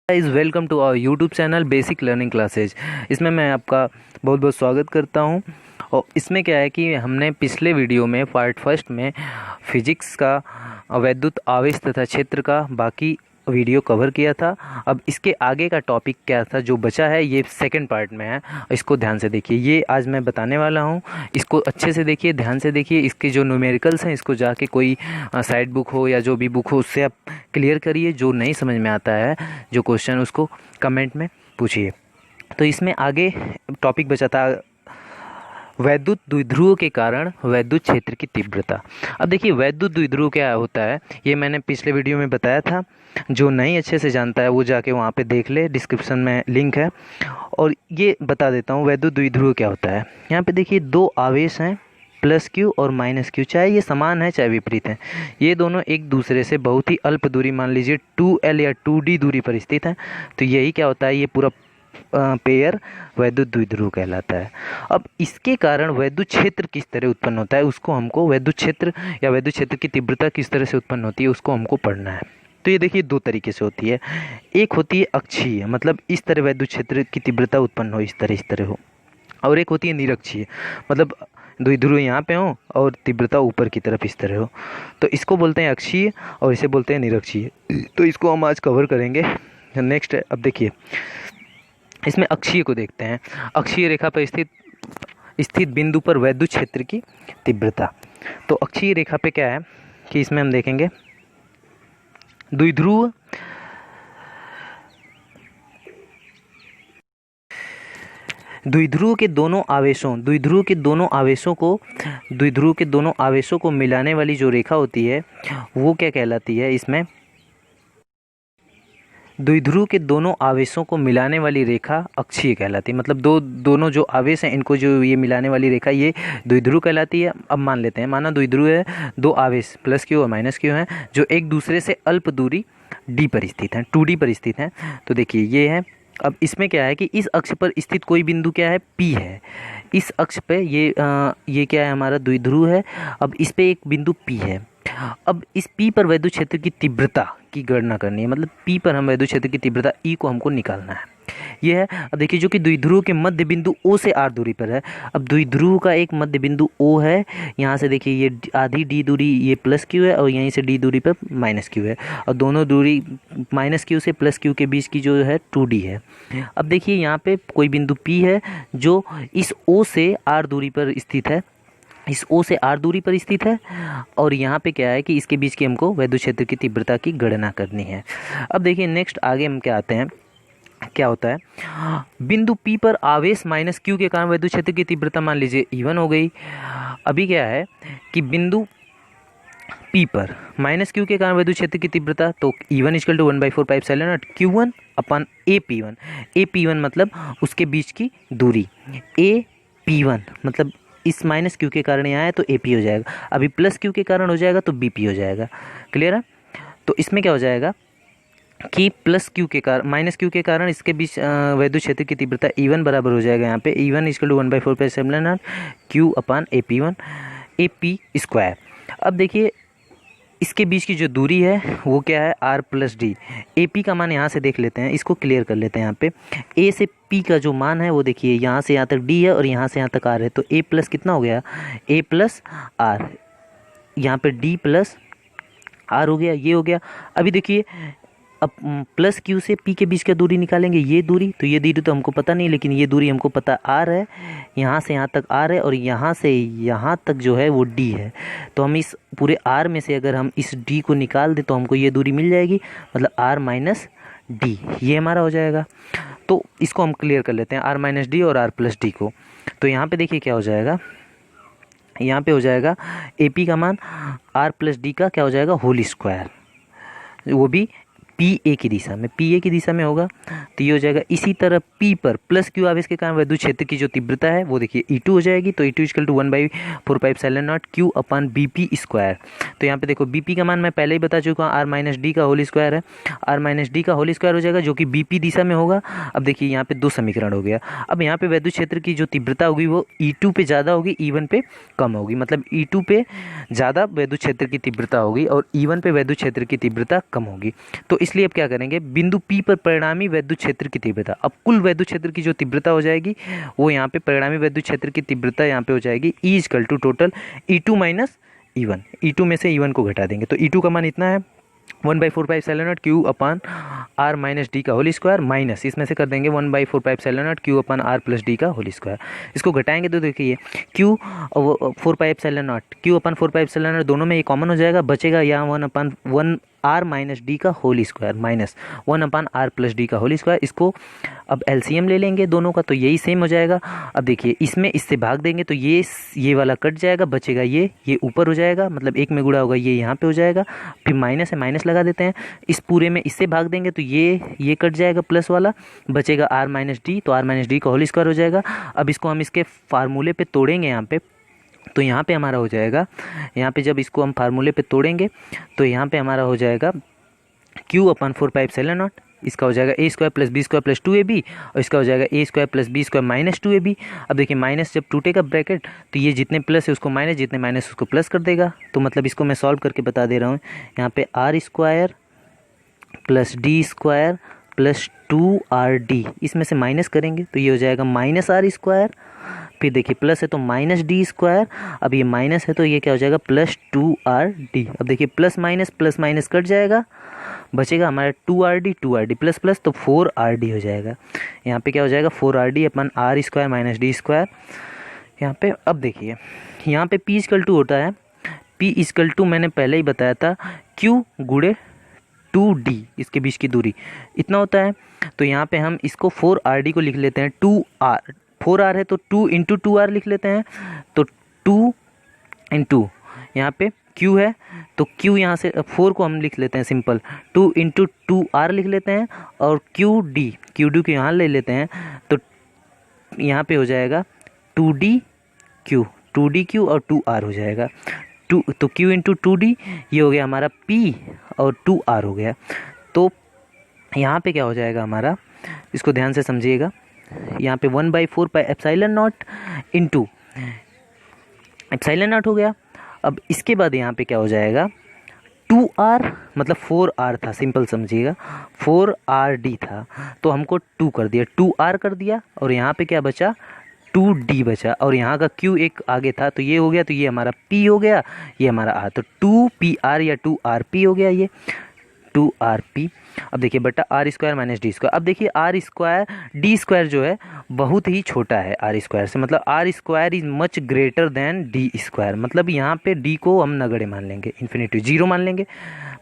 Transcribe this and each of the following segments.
Guys welcome to our YouTube channel basic learning classes. इसमें मैं आपका बहुत बहुत स्वागत करता हूं। और इसमें क्या है कि हमने पिछले वीडियो में पार्ट फर्स्ट में फिजिक्स का वैद्युत आवेश तथा क्षेत्र का बाकी वीडियो कवर किया था। अब इसके आगे का टॉपिक क्या था जो बचा है, ये सेकंड पार्ट में है। इसको ध्यान से देखिए, ये आज मैं बताने वाला हूँ। इसको अच्छे से देखिए, ध्यान से देखिए। इसके जो न्यूमेरिकल्स हैं इसको जाके कोई साइड बुक हो या जो भी बुक हो उससे आप क्लियर करिए। जो नहीं समझ में आता है जो क्वेश्चन, उसको कमेंट में पूछिए। तो इसमें आगे टॉपिक बचा था वैद्युत द्विध्रुव के कारण वैद्युत क्षेत्र की तीव्रता। अब देखिए वैद्युत द्विध्रुव क्या होता है, ये मैंने पिछले वीडियो में बताया था। जो नहीं अच्छे से जानता है वो जाके वहाँ पे देख ले, डिस्क्रिप्शन में लिंक है। और ये बता देता हूँ वैद्युत द्विध्रुव क्या होता है। यहाँ पे देखिए दो आवेश हैं, प्लस क्यू और माइनस क्यू, चाहे ये समान है चाहे विपरीत हैं। ये दोनों एक दूसरे से बहुत ही अल्प दूरी, मान लीजिए 2L या 2D दूरी पर स्थित हैं। तो यही क्या होता है, ये पूरा पेयर वैद्युत द्विध्रुव कहलाता है। अब इसके कारण वैद्युत क्षेत्र किस तरह उत्पन्न होता है, उसको हमको वैद्युत क्षेत्र या वैद्युत क्षेत्र की तीव्रता किस तरह से उत्पन्न होती है उसको हमको पढ़ना है। तो ये देखिए दो तरीके से होती है। एक होती है अक्षीय, मतलब इस तरह वैद्युत क्षेत्र की तीव्रता उत्पन्न हो, इस तरह हो। और एक होती है निरक्षीय, मतलब द्विध्रुव यहाँ पे हो और तीव्रता ऊपर की तरफ इस तरह हो। तो इसको बोलते हैं अक्षीय और इसे बोलते हैं निरक्षीय। तो इसको हम आज कवर करेंगे। नेक्स्ट, अब देखिए इसमें अक्षीय को देखते हैं। अक्षीय रेखा पर स्थित बिंदु पर वैद्युत क्षेत्र की तीव्रता। तो अक्षीय रेखा पे क्या है कि इसमें हम देखेंगे द्विध्रुव के दोनों आवेशों को मिलाने वाली जो रेखा होती है वो क्या कहलाती है। इसमें द्विध्रुव के दोनों आवेशों को मिलाने वाली रेखा अक्षीय कहलाती है। मतलब दोनों जो आवेश हैं इनको जो ये मिलाने वाली रेखा, ये द्विध्रुव कहलाती है। अब मान लेते हैं, माना द्विध्रुव है, दो आवेश प्लस क्यू और माइनस क्यू हैं जो एक दूसरे से अल्प दूरी डी पर स्थित हैं, 2D पर स्थित हैं। तो देखिए ये है। अब इसमें क्या है कि इस अक्ष पर स्थित कोई बिंदु क्या है, P है। इस अक्ष पे ये क्या है, हमारा द्विध्रुव है। अब इस पे एक बिंदु P है। अब इस P पर वैद्युत क्षेत्र की तीव्रता की गणना करनी है। मतलब P पर हम वैद्युत क्षेत्र की तीव्रता E को हमको निकालना है। ये है। अब देखिए जो कि द्विध्रुव के मध्य बिंदु O से R दूरी पर है। अब द्विध्रुव का एक मध्य बिंदु O है। यहाँ से देखिए ये आधी D दूरी ये प्लस क्यू है और यहीं से D दूरी पर माइनस क्यू है। और दोनों दूरी माइनस क्यू से प्लस क्यू के बीच की जो है 2D है। अब देखिए यहाँ पे कोई बिंदु P है जो इस O से R दूरी पर स्थित है। इस O से R दूरी पर स्थित है। और यहाँ पे क्या है कि इसके बीच की हमको वैद्युत क्षेत्र की तीव्रता की गणना करनी है। अब देखिए नेक्स्ट आगे हम क्या आते हैं, क्या होता है बिंदु P पर आवेश माइनस क्यू के कारण वैद्युत क्षेत्र की तीव्रता मान लीजिए E1 हो गई। अभी क्या है कि बिंदु P पर माइनस क्यू के कारण वैद्युत क्षेत्र की तीव्रता, तो E1 = 1/4 Q1 अपन AP1। AP1 मतलब उसके बीच की दूरी, AP1 मतलब इस माइनस क्यू के कारण यहाँ है तो AP हो जाएगा। अभी प्लस क्यू के कारण हो जाएगा तो BP हो जाएगा। क्लियर है। तो इसमें क्या हो जाएगा कि प्लस क्यू के कारण माइनस क्यू के कारण इसके बीच वैद्युत क्षेत्र की तीव्रता E1 बराबर हो जाएगा यहाँ पे E1 = 1/4 Q/AP1 AP²। अब देखिए इसके बीच की जो दूरी है वो क्या है, R+D। AP का मान यहाँ से देख लेते हैं, इसको क्लियर कर लेते हैं। यहाँ पे A से P का जो मान है वो देखिए यहाँ से यहाँ तक D है और यहाँ से यहाँ तक R है। तो A प्लस कितना हो गया, A+R। यहाँ पे D+R हो गया, ये हो गया। अभी देखिए अब प्लस क्यू से P के बीच का दूरी निकालेंगे, ये दूरी। तो ये दूरी तो हमको पता नहीं, लेकिन ये दूरी हमको पता R है। यहाँ से यहाँ तक R है और यहाँ से यहाँ तक जो है वो D है। तो हम इस पूरे R में से अगर हम इस D को निकाल दें तो हमको ये दूरी मिल जाएगी, मतलब R-D ये हमारा हो जाएगा। तो इसको हम क्लियर कर लेते हैं, R-D और R+D को। तो यहाँ पर देखिए क्या हो जाएगा, यहाँ पे हो जाएगा AP का मान R+D का क्या हो जाएगा, होल स्क्वायर, वो भी पी ए की दिशा में, पी ए की दिशा में होगा तो ये हो जाएगा। इसी तरह पी पर प्लस क्यू आवेश के कारण वैद्युत क्षेत्र की जो तीव्रता है वो देखिए E2 हो जाएगी। तो E2 equal to 1/4πε0 Q upon BP square. तो यहाँ पे देखो BP का मान मैं पहले ही बता चुका हूँ, R माइनस डी का होल स्क्वायर है, R माइनस डी का होल स्क्वायर हो जाएगा जो कि BP दिशा में होगा। अब देखिए यहाँ पे दो समीकरण हो गया। अब यहाँ पे वैद्युत क्षेत्र की जो तीव्रता होगी वो E2 पे ज़्यादा होगी, E1 पे कम होगी। मतलब E2 पे ज़्यादा वैद्युत क्षेत्र की तीव्रता होगी और E1 पे वैद्युत क्षेत्र की तीव्रता कम होगी। तो इसलिए अब क्या करेंगे, बिंदु P पर परिणामी वैद्युत क्षेत्र की तीव्रता, अब कुल वैद्युत क्षेत्र की जो तीव्रता हो जाएगी वो यहाँ पे परिणामी वैद्युत क्षेत्र की तीव्रता यहाँ पे हो जाएगी E equal to total E2 minus E1। E2 में से E1 को घटा देंगे तो E2 का मान इतना है 1/4πε0 Q अपन R माइनस डी का होल स्क्वायर माइनस इसमें से कर देंगे 1/4πε0 Q अपन R प्लस डी का होल स्क्वायर। इसको घटाएंगे तो देखिए Q 4πε0 Q अपन 4πε0 दोनों में ये कॉमन हो जाएगा, बचेगा यहाँ 1/1 R माइनस डी का whole square minus 1/R plus D का होल स्क्वायर। इसको अब एलसीएम ले लेंगे दोनों का तो यही सेम हो जाएगा। अब देखिए इसमें इससे भाग देंगे तो ये वाला कट जाएगा, बचेगा ये ऊपर हो जाएगा, मतलब एक में गुणा होगा ये यहाँ पे हो जाएगा, फिर माइनस है माइनस लगा देते हैं। इस पूरे में इससे भाग देंगे तो ये कट जाएगा प्लस वाला, बचेगा R माइनस डी, तो R माइनस डी का होल स्क्वायर हो जाएगा। अब इसको हम इसके फार्मूले पे तोड़ेंगे यहाँ पे, तो यहाँ पे हमारा हो जाएगा, यहाँ पे जब इसको हम फार्मूले पे तोड़ेंगे तो यहाँ पे हमारा हो जाएगा Q अपन 4πε0, इसका हो जाएगा A square plus B square plus 2AB और इसका हो जाएगा A square plus B square minus 2AB। अब देखिए माइनस जब टूटेगा ब्रैकेट तो ये जितने प्लस है उसको माइनस, जितने माइनस उसको प्लस कर देगा। तो मतलब इसको मैं सॉल्व करके बता दे रहा हूँ, यहाँ पे R square plus D square plus 2RD, इसमें से माइनस करेंगे तो ये हो जाएगा माइनस R स्क्वायर, फिर देखिए प्लस है तो माइनस डी स्क्वायर, अब ये माइनस है तो ये क्या हो जाएगा प्लस 2RD। अब देखिए प्लस माइनस कट जाएगा, बचेगा हमारा 2RD प्लस प्लस तो 4RD हो जाएगा। यहाँ पे क्या हो जाएगा 4RD अपन R square minus D square यहाँ पे। अब देखिए यहाँ पे P इक्वल टू होता है, P इक्वल टू मैंने पहले ही बताया था Q गुणे 2D, इसके बीच की दूरी इतना होता है। तो यहाँ पे हम इसको 4RD को लिख लेते हैं 2R, 4R है तो 2 इंटू 2R लिख लेते हैं, तो 2 इंटू यहाँ पे Q है तो Q यहाँ से 4 को हम लिख लेते हैं सिंपल 2 इंटू 2R लिख लेते हैं और QD को यहाँ ले लेते हैं तो यहाँ पे हो जाएगा 2DQ और 2R हो जाएगा। तो Q इंटू 2D ये हो गया हमारा P और 2R हो गया। तो यहाँ पे क्या हो जाएगा हमारा, इसको ध्यान से समझिएगा, यहाँ पे 1/4πε0 इंटू ε0 हो गया। अब इसके बाद यहाँ पे क्या हो जाएगा 2R, मतलब 4R था, सिंपल समझिएगा 4RD था तो हमको 2 कर दिया, 2R कर दिया और यहाँ पे क्या बचा 2D बचा और यहाँ का Q एक आगे था तो ये हो गया, तो ये हमारा P हो गया, ये हमारा R, तो 2PR या 2RP हो गया, ये 2RP। अब देखिए बटा R square minus D square. अब देखिए R स्क्वायर डी स्क्वायर जो है बहुत ही छोटा है R स्क्वायर से, मतलब R square is much greater than D square. मतलब यहाँ पे D को हम नगड़े मान लेंगे, इन्फिनिटी 0 मान लेंगे,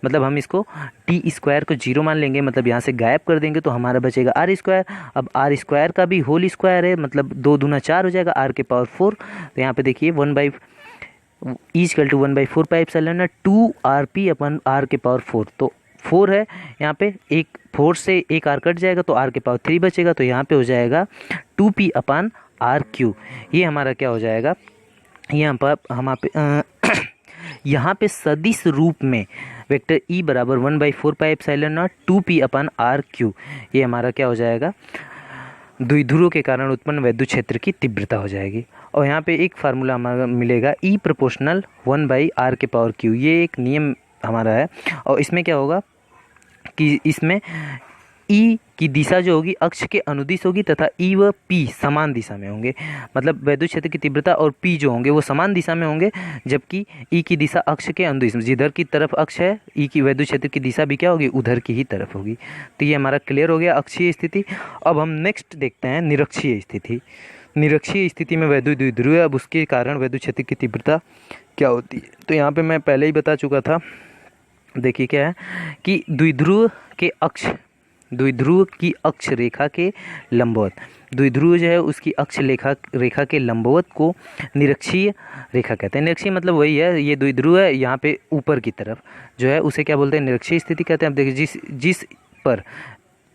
मतलब हम इसको डी स्क्वायर को 0 मान लेंगे, मतलब यहाँ से गायब कर देंगे तो हमारा बचेगा R स्क्वायर। अब R स्क्वायर का भी होल स्क्वायर है, मतलब 2 दूना 4 हो जाएगा, R के पावर 4। तो यहाँ पे देखिए 1/4πε0 2RP अपन R के पावर 4, तो 4 है यहाँ पे, एक 4 से एक R कट जाएगा तो R के पावर 3 बचेगा, तो यहाँ पे हो जाएगा 2P अपन RQ। ये हमारा क्या हो जाएगा, यहाँ पे सदिश रूप में वेक्टर E बराबर 1/4πε0 2P अपन RQ, ये हमारा क्या हो जाएगा द्विध्रुवों के कारण उत्पन्न वैद्युत क्षेत्र की तीव्रता हो जाएगी। और यहाँ पे एक फार्मूला हमारा मिलेगा E प्रोपोर्शनल 1/R के पावर Q, ये एक नियम हमारा है। और इसमें क्या होगा कि इसमें E की दिशा जो होगी अक्ष के अनुदिश होगी तथा E व P समान दिशा में होंगे, मतलब वैद्युत क्षेत्र की तीव्रता और P जो होंगे वो समान दिशा में होंगे, जबकि E की दिशा अक्ष के अनुदिश, जिधर की तरफ अक्ष है E की वैद्युत क्षेत्र की दिशा भी क्या होगी उधर की ही तरफ होगी। तो ये हमारा क्लियर हो गया अक्षीय स्थिति। अब हम नेक्स्ट देखते हैं निरक्षीय स्थिति। निरक्षीय स्थिति में वैद्युत द्विध्रुव है, अब उसके कारण वैद्युत क्षेत्र की तीव्रता क्या होती है। तो यहाँ पर मैं पहले ही बता चुका था, देखिए क्या है कि द्विध्रुव के अक्ष द्विध्रुव की अक्ष रेखा के लंबवत, द्विध्रुव जो है उसकी अक्ष रेखा के लंबवत को निरक्षीय रेखा कहते हैं। निरक्षीय मतलब वही है, ये द्विध्रुव है, यहाँ पे ऊपर की तरफ जो है उसे क्या बोलते हैं, निरक्षीय स्थिति कहते हैं। अब देखिए जिस पर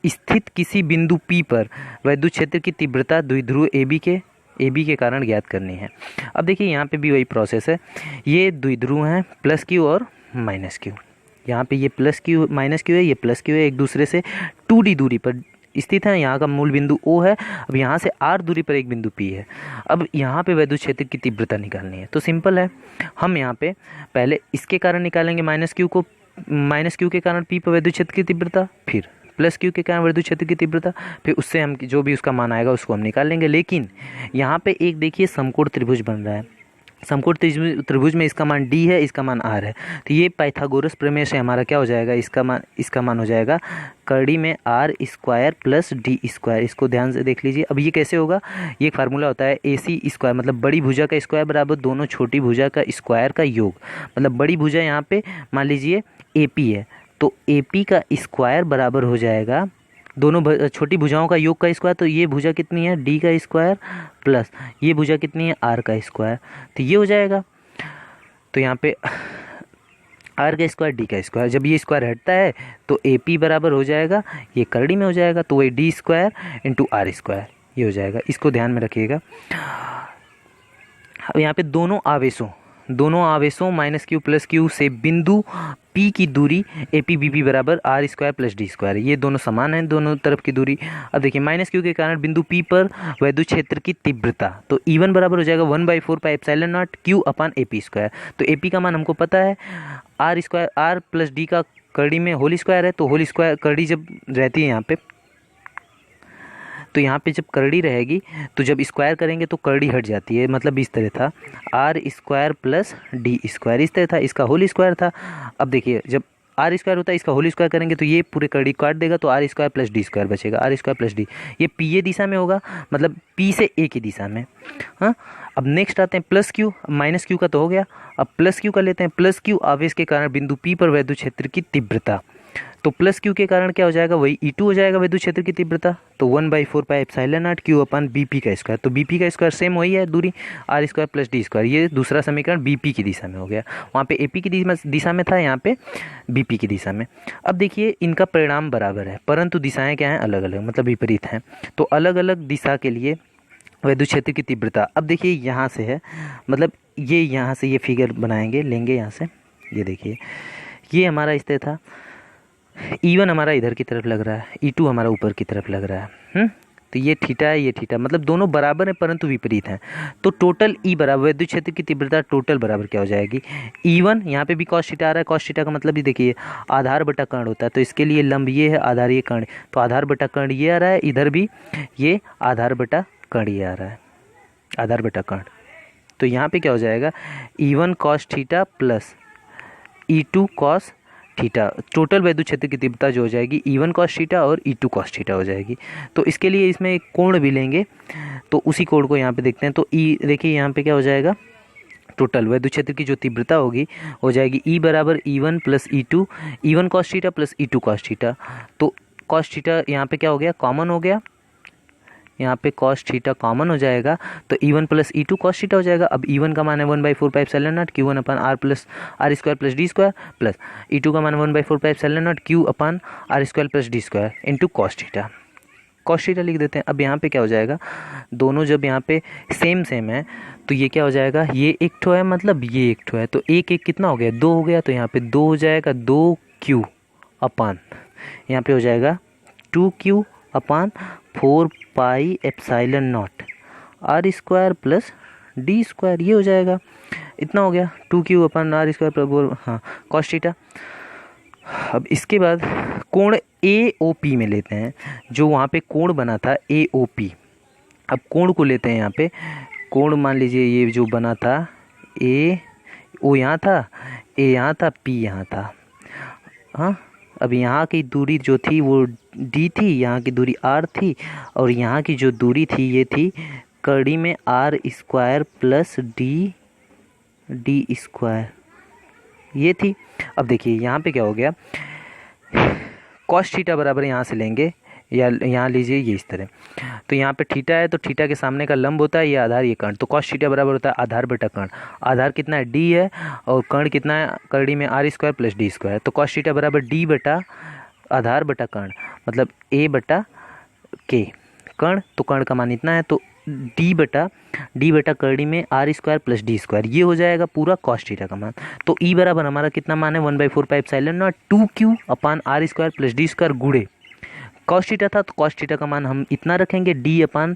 स्थित किसी बिंदु P पर वैद्युत क्षेत्र की तीव्रता द्विध्रुव AB के कारण ज्ञात करनी है। अब देखिए यहाँ पे भी वही प्रोसेस है, ये द्विध्रुव हैं प्लस Q और माइनस Q, यहाँ पे ये प्लस Q माइनस Q है, ये प्लस Q है, एक दूसरे से 2D दूरी पर स्थित है। यहाँ का मूल बिंदु O है। अब यहाँ से R दूरी पर एक बिंदु P है। अब यहाँ पे वैद्युत क्षेत्र की तीव्रता निकालनी है, तो सिंपल है, हम यहाँ पे पहले इसके कारण निकालेंगे माइनस Q के कारण P पर वैद्युत क्षेत्र की तीव्रता, फिर प्लस Q के कारण वैद्युत क्षेत्र की तीव्रता, फिर उससे हम जो भी उसका मान आएगा उसको हम निकाल लेंगे। लेकिन यहाँ पे एक देखिए समकोण त्रिभुज बन रहा है, समकोण त्रिभुज में इसका मान D है, इसका मान R है, तो ये पाइथागोरस प्रमेय से हमारा क्या हो जाएगा, इसका मान हो जाएगा कड़ी में R square plus D square. इसको ध्यान से देख लीजिए। अब ये कैसे होगा, ये एक फार्मूला होता है AC स्क्वायर, मतलब बड़ी भुजा का स्क्वायर बराबर दोनों छोटी भुजा का स्क्वायर का योग। मतलब बड़ी भुजा यहाँ पे मान लीजिए AP है, तो AP का स्क्वायर बराबर हो जाएगा दोनों छोटी भुजाओं का योग का स्क्वायर। तो ये भुजा कितनी है, D का स्क्वायर प्लस ये भुजा कितनी है, R का स्क्वायर, तो ये हो जाएगा। तो यहाँ पे R का स्क्वायर D का स्क्वायर, जब ये स्क्वायर हटता है तो AP बराबर हो जाएगा, ये करड़ी में हो जाएगा, तो वही D square into R square ये हो जाएगा। इसको ध्यान में रखिएगा। अब यहाँ पे दोनों आवेशों माइनस Q प्लस Q से बिंदु P की दूरी AP BP बराबर R square plus D square, ये दोनों समान हैं, दोनों तरफ की दूरी। अब देखिए माइनस Q के कारण बिंदु P पर वैद्युत क्षेत्र की तीव्रता, तो E1 बराबर हो जाएगा 1/4 pi epsilon not Q upon AP square. तो AP का मान हमको पता है, R square R plus D का करड़ी में होल स्क्वायर है, तो होल स्क्वायर करड़ी जब रहती है यहाँ पे, तो यहाँ पे जब करड़ी रहेगी तो जब स्क्वायर करेंगे तो करड़ी हट जाती है, मतलब इस तरह था R square plus D square, इस तरह था, इसका होल स्क्वायर था। अब देखिए जब R स्क्वायर होता है इसका होल स्क्वायर करेंगे तो ये पूरे करड़ी काट देगा, तो R square plus D square बचेगा, R स्क्वायर प्लस D, ये P दिशा में होगा, मतलब P से A की दिशा में। हाँ, अब नेक्स्ट आते हैं प्लस Q, माइनस Q का तो हो गया, अब प्लस Q का लेते हैं। प्लस Q आवेश के कारण बिंदु P पर वैद्युत क्षेत्र की तीव्रता, तो प्लस Q के कारण क्या हो जाएगा, वही E2 हो जाएगा वैद्युत क्षेत्र की तीव्रता, तो 1/4 pi epsilon not Q upon BP का स्क्वायर, तो BP का स्क्वायर सेम वही है दूरी R square plus D square, ये दूसरा समीकरण BP की दिशा में हो गया, वहाँ पे AP की दिशा में था, यहाँ पे BP की दिशा में। अब देखिए इनका परिणाम बराबर है, परंतु दिशाएं क्या हैं, अलग अलग, मतलब विपरीत हैं। तो अलग अलग दिशा के लिए वैद्युत क्षेत्र की तीव्रता, अब देखिए यहाँ से है, मतलब ये यहाँ से ये फिगर बनाएंगे, लेंगे यहाँ से, ये देखिए ये हमारा इस तरह था, E1 हमारा इधर की तरफ लग रहा है, E2 हमारा ऊपर की तरफ लग रहा है। तो ये थीटा है, ये थीटा, मतलब दोनों बराबर हैं परंतु विपरीत हैं। तो टोटल E बराबर वैद्युत क्षेत्र की तीव्रता टोटल बराबर क्या हो जाएगी, E1, यहाँ पे भी कॉस थीटा आ रहा है, कॉस थीटा का मतलब भी देखिए आधार बटा कर्ण होता है, तो इसके लिए लंब ये है, आधार ये कर्ण, तो आधार बटा कर्ण ये आ रहा है, इधर भी ये आधार बटा कर्ण ये आ रहा है, आधार बटा कर्ण। तो यहाँ पे क्या हो जाएगा, E1 cos theta plus E2 cos theta, total वैद्युत क्षेत्र की तीव्रता जो हो जाएगी E1 कॉस थीटा और E2 कॉस थीटा हो जाएगी। तो इसके लिए इसमें एक कोण भी लेंगे, तो उसी कोण को यहाँ पे देखते हैं। तो देखिए यहाँ पे क्या हो जाएगा, टोटल वैद्युत क्षेत्र की जो तीव्रता होगी हो जाएगी E बराबर E1 plus E2, E1 cos theta plus E2 cos theta. तो कॉस थीटा यहाँ पे क्या हो गया, कॉमन हो गया, यहाँ पे कॉस थीटा कॉमन हो जाएगा, तो E1 plus E2 cos theta हो जाएगा। अब E1 का मान है 1/4 pi epsilon not Q1 upon R plus R square plus D square, plus E2 का मान 1/4 pi epsilon not Q upon R square plus D square into cos theta, cos theta लिख देते हैं। अब यहाँ पे क्या हो जाएगा, दोनों जब यहाँ पे सेम है तो ये क्या हो जाएगा, ये एक ठो है, मतलब ये एक ठो है, तो एक एक कितना हो गया, 2 हो गया, तो यहाँ पे 2 हो जाएगा, 2Q अपन यहाँ पे हो जाएगा 2Q upon 4 pi epsilon not R square plus D square, ये हो जाएगा, इतना हो गया 2Q अपन R स्क्वायर प्लस, हाँ कॉस थीटा। अब इसके बाद कोण AOP में लेते हैं, जो वहाँ पे कोण बना था AOP। अब कोण को लेते हैं, यहाँ पे कोण मान लीजिए ये जो बना था O यहाँ था, A यहाँ था, P यहाँ था। हाँ, अब यहाँ की दूरी जो थी वो D थी, यहाँ की दूरी R थी, और यहाँ की जो दूरी थी ये थी कड़ी में R square plus D square, ये थी। अब देखिए यहाँ पे क्या हो गया, कॉस थीटा बराबर यहाँ से लेंगे, या यहाँ लीजिए ये इस तरह, तो यहाँ पे थीटा है तो थीटा के सामने का लंब होता है ये आधार ये कर्ण, तो कॉस थीटा बराबर होता है आधार बटा कर्ण। आधार कितना है डी है और कर्ण कितना है, करड़ी में R square plus D square, तो कॉस थीटा बराबर डी बटा आधार बटा कर्ण, मतलब ए बटा के कर्ण, तो कर्ण का मान इतना है, तो डी बटा करड़ी में R square plus D square, ये हो जाएगा पूरा कॉस थीटा का मान। तो ई बराबर हमारा कितना मान है 1/4 pi epsilon naught 2q upon R square plus D square गुणे कॉस थीटा था, तो कॉस थीटा का मान हम इतना रखेंगे डी अपान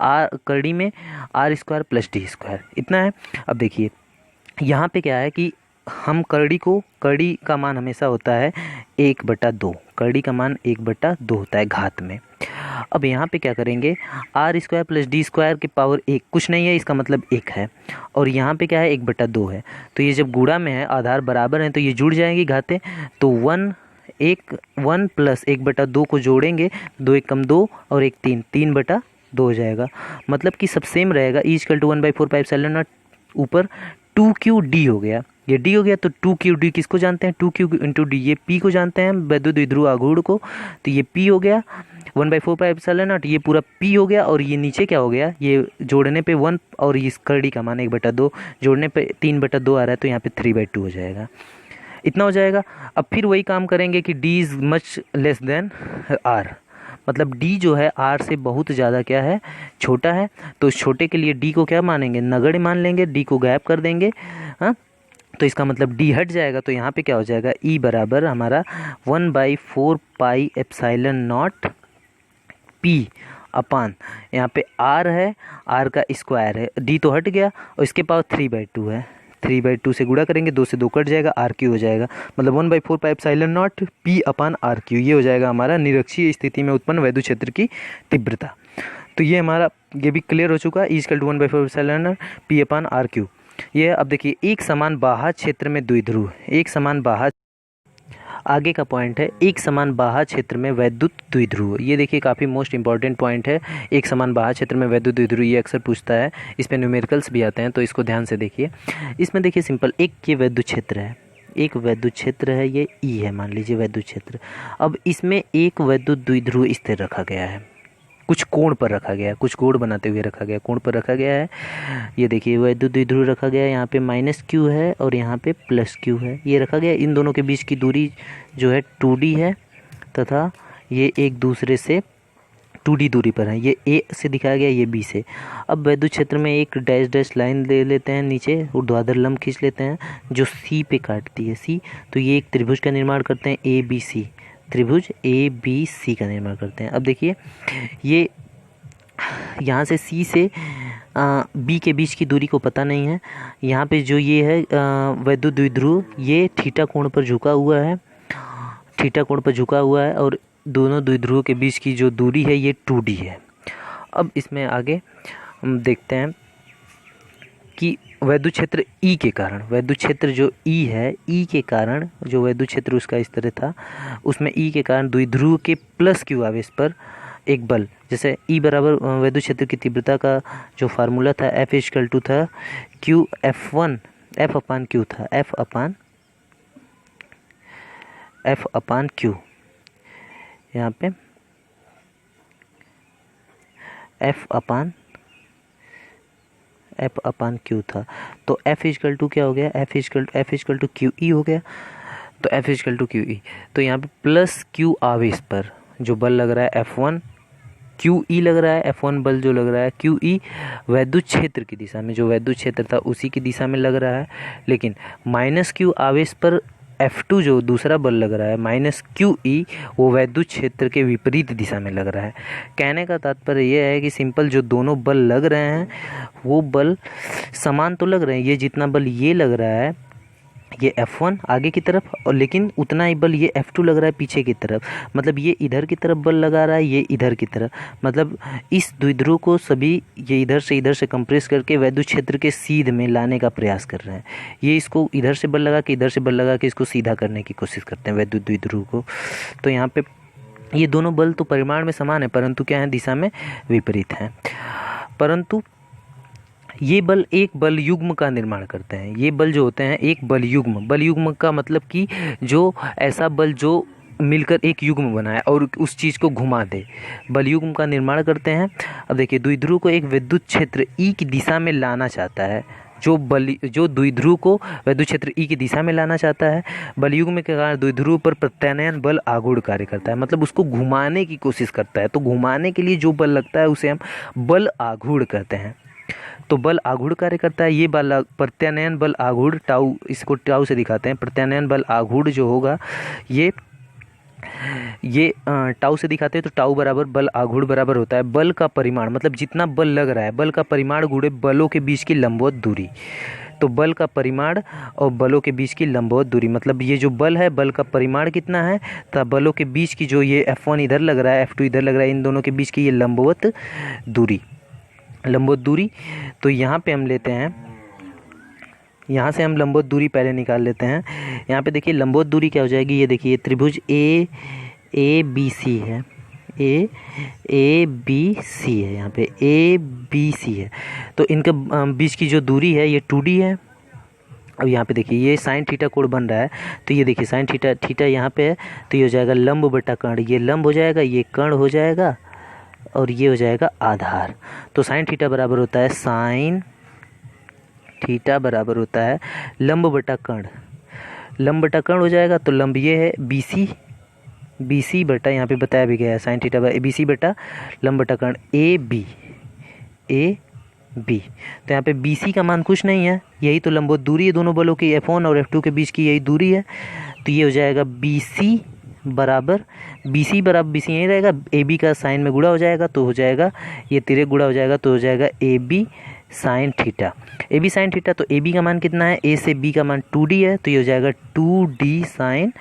आर करड़ी में R square plus D square इतना है। अब देखिए यहाँ पे क्या है कि हम करड़ी का मान हमेशा होता है 1/2, करड़ी का मान 1/2 होता है घात में। अब यहाँ पे क्या करेंगे, R square plus D square के पावर 1 कुछ नहीं है, इसका मतलब 1 है, और यहाँ पे क्या है 1/2 है, तो ये जब गुणा में है आधार बराबर है तो ये जुड़ जाएंगी घातें, तो 1 प्लस 1/2 को जोड़ेंगे, 2 1 कम 2 और 1 3, 3/2 हो जाएगा, मतलब कि सब सेम रहेगा। E equal to 1/4 pi epsilon naught ऊपर 2q d हो गया, ये d हो गया, तो 2q d किसको जानते हैं 2q इंटू डी, ये p को जानते हैं वैद्युत द्विध्रुव आघूर्ण को, तो ये p हो गया 1/4 पाई एप्सिलॉन नॉट, ये पूरा p हो गया, और ये नीचे क्या हो गया, ये जोड़ने पे 1 और इस करड़ी का मान 1/2 जोड़ने पे 3/2 आ रहा है, तो यहाँ पे 3/2 हो जाएगा, इतना हो जाएगा। अब फिर वही काम करेंगे कि d is much less than r, मतलब d जो है r से बहुत ज़्यादा क्या है छोटा है, तो छोटे के लिए d को क्या मानेंगे नगण्य मान लेंगे, d को गायब कर देंगे, हाँ, तो इसका मतलब d हट जाएगा, तो यहाँ पे क्या हो जाएगा e बराबर हमारा 1/4 पाई एप्सिलॉन नॉट p अपान यहाँ पे r है, r का स्क्वायर है, d तो हट गया और इसके पावर 3/2 है, 3/2 से गुणा करेंगे, 2 से 2 कट जाएगा, आर क्यू हो जाएगा, मतलब 1/4 pi epsilon naught P upon R Q, ये हो जाएगा हमारा निरक्षीय स्थिति में उत्पन्न वैद्युत क्षेत्र की तीव्रता। तो ये हमारा ये भी क्लियर हो चुका है, E equal to 1/4 epsilon naught P upon R Q. ये अब देखिए एक समान बाह्य क्षेत्र में द्विध्रुव, एक समान बाह्य, आगे का पॉइंट है एक समान बाह्य क्षेत्र में वैद्युत द्विध्रुव, ये देखिए काफ़ी मोस्ट इंपॉर्टेंट पॉइंट है, एक समान बाह्य क्षेत्र में वैद्युत द्विध्रुव, ये अक्सर पूछता है, इस पे न्यूमेरिकल्स भी आते हैं, तो इसको ध्यान से देखिए। इसमें देखिए सिंपल एक ये वैद्युत क्षेत्र है, एक वैद्युत क्षेत्र है, ये ई है मान लीजिए वैद्युत क्षेत्र। अब इसमें एक वैद्युत द्विध्रुव स्थिर रखा गया है, कुछ कोण पर रखा गया है, कुछ कोण बनाते हुए रखा गया, कोण पर रखा गया है, ये देखिए वैद्युत द्विध्रुव रखा गया है, यहाँ पे -q है और यहाँ पे +q है, ये रखा गया। इन दोनों के बीच की दूरी जो है 2d है तथा ये एक दूसरे से 2d दूरी पर है, ये a से दिखाया गया, ये b से। अब वैद्युत क्षेत्र में एक डैश डैश लाइन ले लेते हैं, नीचे ऊर्ध्वाधर लंब खींच लेते हैं जो c पे काटती है, c, तो ये एक त्रिभुज का निर्माण करते हैं ABC, त्रिभुज ABC का निर्माण करते हैं। अब देखिए ये यहाँ से C से B के बीच की दूरी को पता नहीं है, यहाँ पे जो ये है वैद्युत द्विध्रुव ये थीटा कोण पर झुका हुआ है, थीटा कोण पर झुका हुआ है, और दोनों द्विध्रुवों के बीच की जो दूरी है ये 2d है। अब इसमें आगे हम देखते हैं कि वैद्युत क्षेत्र ई के कारण, वैद्युत क्षेत्र जो ई है, ई के कारण जो वैद्युत क्षेत्र उसका इस तरह था, उसमें ई के कारण द्विध्रुव के +q आवेश पर एक बल, जैसे ई बराबर वैद्युत क्षेत्र की तीव्रता का जो फार्मूला था F इक्वल टू था Q F1 F अपान Q था, F अपान Q, यहाँ पे F अपान Q था, तो F इक्वल टू क्या हो गया, F इक्वल टू QE हो गया, तो F इक्वल टू QE, तो यहाँ पे +q आवेश पर जो बल लग रहा है F1 QE लग रहा है, F1 बल जो लग रहा है QE वैद्युत क्षेत्र की दिशा में, जो वैद्युत क्षेत्र था उसी की दिशा में लग रहा है, लेकिन -q आवेश पर F2 जो दूसरा बल लग रहा है -QE वो वैद्युत क्षेत्र के विपरीत दिशा में लग रहा है। कहने का तात्पर्य यह है कि सिंपल जो दोनों बल लग रहे हैं वो बल समान तो लग रहे हैं, ये जितना बल ये लग रहा है ये F1 आगे की तरफ, और लेकिन उतना ही बल ये F2 लग रहा है पीछे की तरफ, मतलब ये इधर की तरफ बल लगा रहा है, ये इधर की तरफ, मतलब इस द्विध्रुव को सभी ये इधर से कंप्रेस करके वैद्युत क्षेत्र के सीध में लाने का प्रयास कर रहे हैं, ये इसको इधर से बल लगा के इधर से बल लगा के इसको सीधा करने की कोशिश करते हैं वैद्युत द्विध्रुव को। तो यहाँ पे ये दोनों बल तो परिमाण में समान है परंतु क्या है दिशा में विपरीत हैं, परंतु ये बल एक बल युग्म का निर्माण करते हैं। ये बल जो होते हैं एक बल युग्म का मतलब कि जो ऐसा बल जो मिलकर एक युग्म बनाए और उस चीज़ को घुमा दे, बल युग्म का निर्माण करते हैं। अब देखिए द्विध्रुव को एक विद्युत क्षेत्र ई की दिशा में लाना चाहता है, जो द्विध्रुव को विद्युत क्षेत्र ई की दिशा में लाना चाहता है, बल युग्म के कारण द्विध्रुव पर प्रत्यानयन बल आघूर्ण कार्य करता है, मतलब उसको घुमाने की कोशिश करता है। तो घुमाने के लिए जो बल लगता है उसे हम बल आघूर्ण कहते हैं। तो बल आघूर्ण कार्य करता है। ये बल प्रत्यानयन बल आघूर्ण टाउ, इसको टाउ से दिखाते हैं। प्रत्यानयन बल आघूर्ण जो होगा ये टाउ से दिखाते हैं। तो टाउ बराबर बल आघूर्ण बराबर होता है बल का परिमाण, मतलब जितना बल लग रहा है बल का परिमाण गुणे बलों के बीच की लंबवत दूरी। तो बल का परिमाण और बलों के बीच की लंबवत दूरी, मतलब ये जो बल है बल का परिमाण कितना है, तो बलों के बीच की जो ये F1 इधर लग रहा है F2 इधर लग रहा है, इन दोनों के बीच की ये लंबवत दूरी। तो यहाँ पे हम लेते हैं, यहाँ से हम लंबवत दूरी पहले निकाल लेते हैं। यहाँ पे देखिए लंबवत दूरी क्या हो जाएगी, ये देखिए त्रिभुज ए बी सी है, ए बी सी है, यहाँ पे ए बी सी है। तो इनके बीच की जो दूरी है ये 2D है। अब यहाँ पे देखिए ये साइन थीटा कोण बन रहा है, तो ये देखिए साइन थीटा यहाँ पे है, तो ये हो जाएगा लंब बटा कर्ण, ये लंब हो जाएगा, ये कर्ण हो जाएगा और ये हो जाएगा आधार। तो साइन थीटा बराबर होता है साइन थीटा बराबर होता है लंब बटा कर्ण, लंब बटा कर्ण हो जाएगा। तो लंब ये है बी सी बटा, यहाँ पे बताया भी गया है साइन थीटा बी सी बटा लंब बटा कर्ण ए बी। तो यहाँ पे बी सी का मान कुछ नहीं है, यही तो लंबवत दूरी है दोनों बलों की, F1 और F2 के बीच की यही दूरी है। तो ये हो जाएगा बी सी बराबर यही रहेगा, ए बी का साइन में गुणा हो जाएगा तो हो जाएगा ये तिरक गुणा हो जाएगा, तो हो जाएगा ए बी साइन थीटा। तो ए बी का मान कितना है, ए से बी का मान 2D है, तो ये हो जाएगा 2D साइन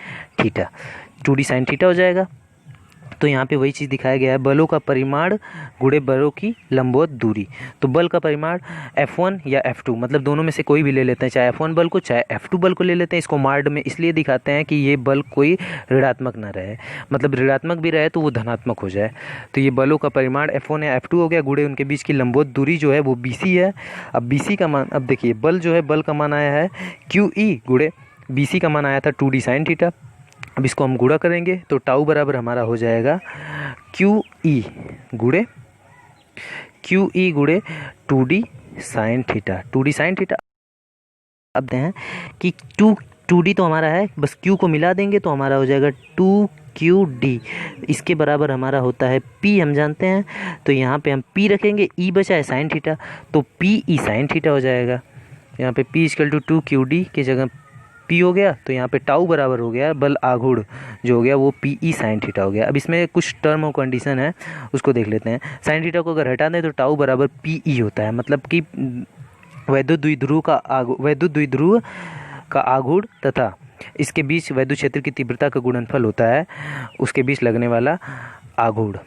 थीटा हो जाएगा। तो यहाँ पे वही चीज़ दिखाया गया है, बलों का परिमाण गुणे बलों की लंबवत दूरी। तो बल का परिमाण F1 या F2, मतलब दोनों में से कोई भी ले लेते हैं, चाहे F1 बल को चाहे F2 बल को ले लेते हैं। इसको मार्ड में इसलिए दिखाते हैं कि ये बल कोई ऋणात्मक ना रहे, मतलब ऋणात्मक भी रहे तो वो धनात्मक हो जाए। तो ये बलों का परिमाण F1 या F2 हो गया, गुणे उनके बीच की लंबवत दूरी जो है वो BC है। अब BC का मान, अब देखिए बल जो है बल का मान आया है QE गुणे BC का मान आया था 2D साइन थीटा। अब इसको हम गुणा करेंगे तो टाउ बराबर हमारा हो जाएगा QE गुणे 2D साइन थीटा। अब दें हैं कि 2D तो हमारा है, बस Q को मिला देंगे तो हमारा हो जाएगा 2QD। इसके बराबर हमारा होता है P, हम जानते हैं। तो यहाँ पे हम P रखेंगे, E बचा है साइन थीटा, तो PE साइन थीटा हो जाएगा। यहाँ पे P = 2QD की जगह P हो गया, तो यहाँ पे टाउ बराबर हो गया बल आघूर्ण जो हो गया वो PE साइन थीटा हो गया। अब इसमें कुछ टर्म और कंडीशन है, उसको देख लेते हैं। साइन थीटा को अगर हटा दें तो टाउ बराबर PE होता है, मतलब कि वैद्युत द्विध्रुव का आघूर्ण तथा इसके बीच वैद्युत क्षेत्र की तीव्रता का गुणनफल होता है, उसके बीच लगने वाला आघूर्ण।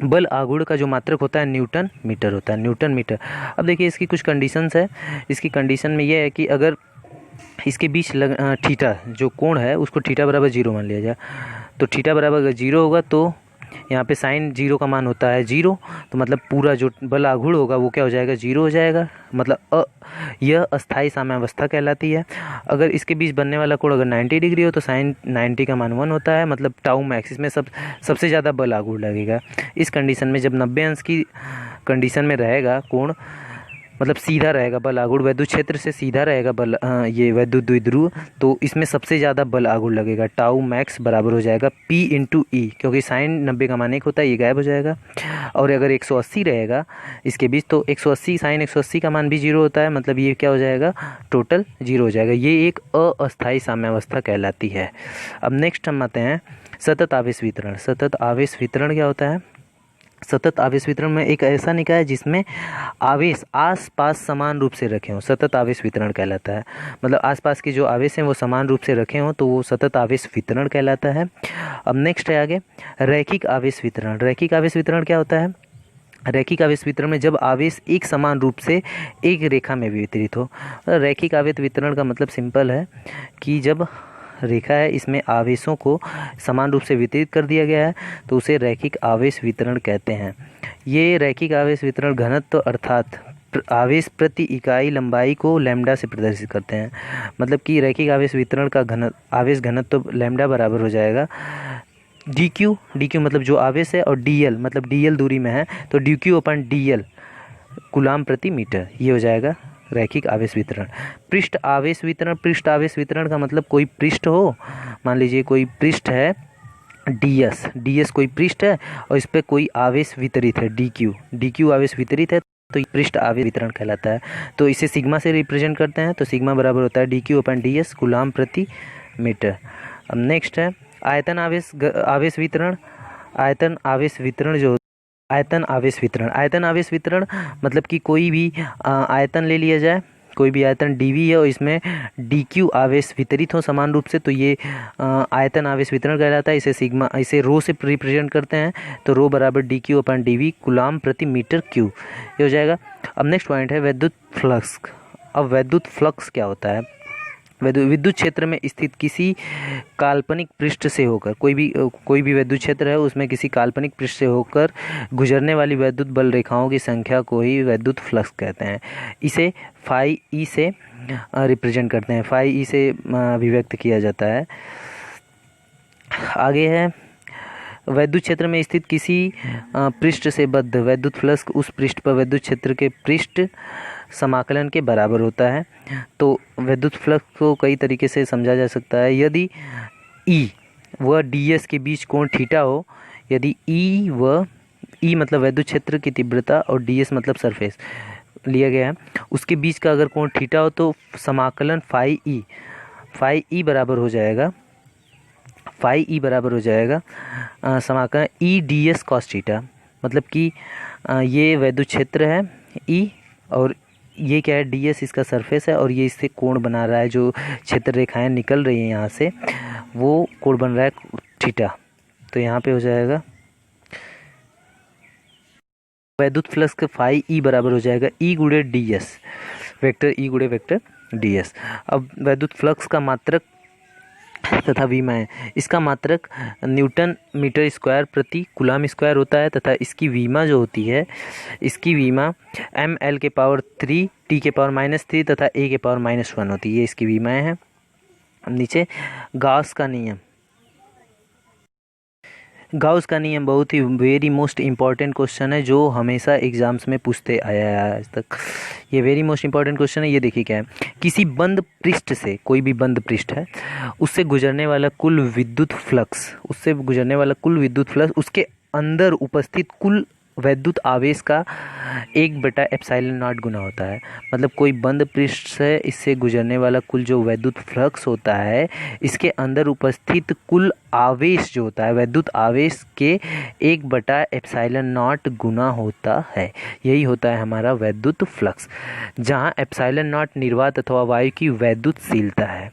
बल आघूर्ण का जो मात्रक होता है न्यूटन मीटर होता है, न्यूटन मीटर। अब देखिए इसकी कुछ कंडीशंस है। इसकी कंडीशन में ये है कि अगर इसके बीच थीटा जो कोण है उसको थीटा बराबर 0 मान लिया जाए, तो थीटा बराबर अगर 0 होगा तो यहाँ पे साइन 0 का मान होता है 0, तो मतलब पूरा जो बल आघूर्ण होगा वो क्या हो जाएगा, 0 हो जाएगा, मतलब यह अस्थायी साम्यावस्था कहलाती है। अगर इसके बीच बनने वाला कोण अगर 90 डिग्री हो तो साइन 90 का मान 1 होता है, मतलब टाउ मैक्स, इसमें सबसे ज़्यादा बल आघूर्ण लगेगा। इस कंडीशन में जब 90 अंश की कंडीशन में रहेगा कोण, मतलब सीधा रहेगा बल आघूर्ण, वैद्युत क्षेत्र से सीधा रहेगा बल, ये वैद्युत द्विध्रुव, तो इसमें सबसे ज़्यादा बल आघूर्ण लगेगा। टाउ मैक्स बराबर हो जाएगा P × E, क्योंकि साइन 90 का मान 1 होता है, ये गायब हो जाएगा। और अगर 180 रहेगा इसके बीच तो 180 साइन 180 का मान भी 0 होता है, मतलब ये क्या हो जाएगा, टोटल 0 हो जाएगा। ये एक अस्थायी साम्यावस्था कहलाती है। अब नेक्स्ट हम आते हैं सतत आवेश वितरण। सतत आवेश वितरण क्या होता है? सतत आवेश वितरण में एक ऐसा निकाय जिसमें आवेश आसपास समान रूप से रखे हों, सतत आवेश वितरण कहलाता है। मतलब आसपास के जो आवेश हैं वो समान रूप से रखे हों तो वो सतत आवेश वितरण कहलाता है। अब नेक्स्ट है आगे रैखिक आवेश वितरण। रैखिक आवेश वितरण क्या होता है? रैखिक आवेश वितरण में जब आवेश एक समान रूप से एक रेखा में वितरित हो। रैखिक आवेश वितरण का मतलब सिंपल है कि जब रेखा है इसमें आवेशों को समान रूप से वितरित कर दिया गया है तो उसे रैखिक आवेश वितरण कहते हैं। ये रैखिक आवेश वितरण घनत्व अर्थात आवेश प्रति इकाई लंबाई को लैम्डा से प्रदर्शित करते हैं। मतलब कि रैखिक आवेश वितरण का आवेश घनत्व तो लैम्डा बराबर हो जाएगा डी क्यू मतलब जो आवेश है, और डी एल मतलब डी एल दूरी में है, तो डी क्यू अपन डी एल कूलाम प्रति मीटर, ये हो जाएगा रैखिक आवेश वितरण। पृष्ठ आवेश वितरण का मतलब कोई पृष्ठ हो, मान लीजिए कोई पृष्ठ है ds कोई पृष्ठ है और इस पर कोई आवेश वितरित है dq आवेश वितरित है, तो ये पृष्ठ आवेश वितरण कहलाता है। तो इसे सिग्मा से रिप्रेजेंट करते हैं, तो सिग्मा बराबर होता है dq अपन ds कूलाम प्रति मीटर। अब नेक्स्ट है आयतन आवेश वितरण। आयतन आवेश वितरण मतलब कि कोई भी आयतन ले लिया जाए, कोई भी आयतन dv है और इसमें dq आवेश वितरित हो समान रूप से, तो ये आयतन आवेश वितरण कहलाता है। इसे रो से रिप्रेजेंट करते हैं, तो रो बराबर dq अपन dv कूलाम प्रति मीटर क्यू, ये हो जाएगा। अब नेक्स्ट पॉइंट है विद्युत फ्लक्स। अब विद्युत फ्लक्स क्या होता है? विद्युत क्षेत्र में स्थित किसी काल्पनिक पृष्ठ से होकर, कोई भी विद्युत क्षेत्र है उसमें किसी काल्पनिक पृष्ठ से होकर गुजरने वाली विद्युत बल रेखाओं की संख्या को ही विद्युत फ्लक्स कहते हैं। इसे फाई ई से रिप्रेजेंट करते हैं, फाई ई से अभिव्यक्त किया जाता है। आगे है विद्युत क्षेत्र में स्थित किसी पृष्ठ से बद्ध विद्युत फ्लक्स उस पृष्ठ पर विद्युत क्षेत्र के पृष्ठ समाकलन के बराबर होता है। तो विद्युत फ्लक्स को कई तरीके से समझा जा सकता है। यदि E व ds के बीच कोण थीटा हो, यदि E मतलब विद्युत क्षेत्र की तीव्रता और ds मतलब सरफेस लिया गया है, उसके बीच का अगर कोण थीटा हो तो समाकलन फाई ई बराबर हो जाएगा समाकलन ई ds cos थीटा। मतलब कि ये विद्युत क्षेत्र है E और ये क्या है ds इसका सरफेस है, और ये इससे कोण बना रहा है, जो क्षेत्र रेखाएं निकल रही हैं यहाँ से वो कोण बन रहा है थीटा। तो यहाँ पे हो जाएगा विद्युत फ्लक्स का फाई ई बराबर हो जाएगा ई गुणे ds, वेक्टर ई गुणे वेक्टर ds। अब विद्युत फ्लक्स का मात्रक तथा विमाएं, इसका मात्रक न्यूटन मीटर स्क्वायर प्रति कूलाम स्क्वायर होता है, तथा इसकी विमा जो होती है, इसकी विमा ml के पावर 3 t के पावर -3 तथा a के पावर -1 होती है, ये इसकी विमाएं हैं। नीचे गाउस का नियम बहुत ही वेरी मोस्ट इम्पॉर्टेंट क्वेश्चन है, जो हमेशा एग्जाम्स में पूछते आया है आज तक। ये वेरी मोस्ट इम्पॉर्टेंट क्वेश्चन है। ये देखिए क्या है, किसी बंद पृष्ठ से, कोई भी बंद पृष्ठ है, उससे गुजरने वाला कुल विद्युत फ्लक्स उसके अंदर उपस्थित कुल विद्युत आवेश का 1/ε0 गुना होता है। मतलब कोई बंद पृष्ठ से इससे गुजरने वाला कुल जो विद्युत फ्लक्स होता है, इसके अंदर उपस्थित कुल आवेश जो होता है, विद्युत आवेश के 1/ε0 गुना होता है। यही होता है हमारा विद्युत फ्लक्स, जहाँ ε0 निर्वात अथवा वायु की विद्युतशीलता है।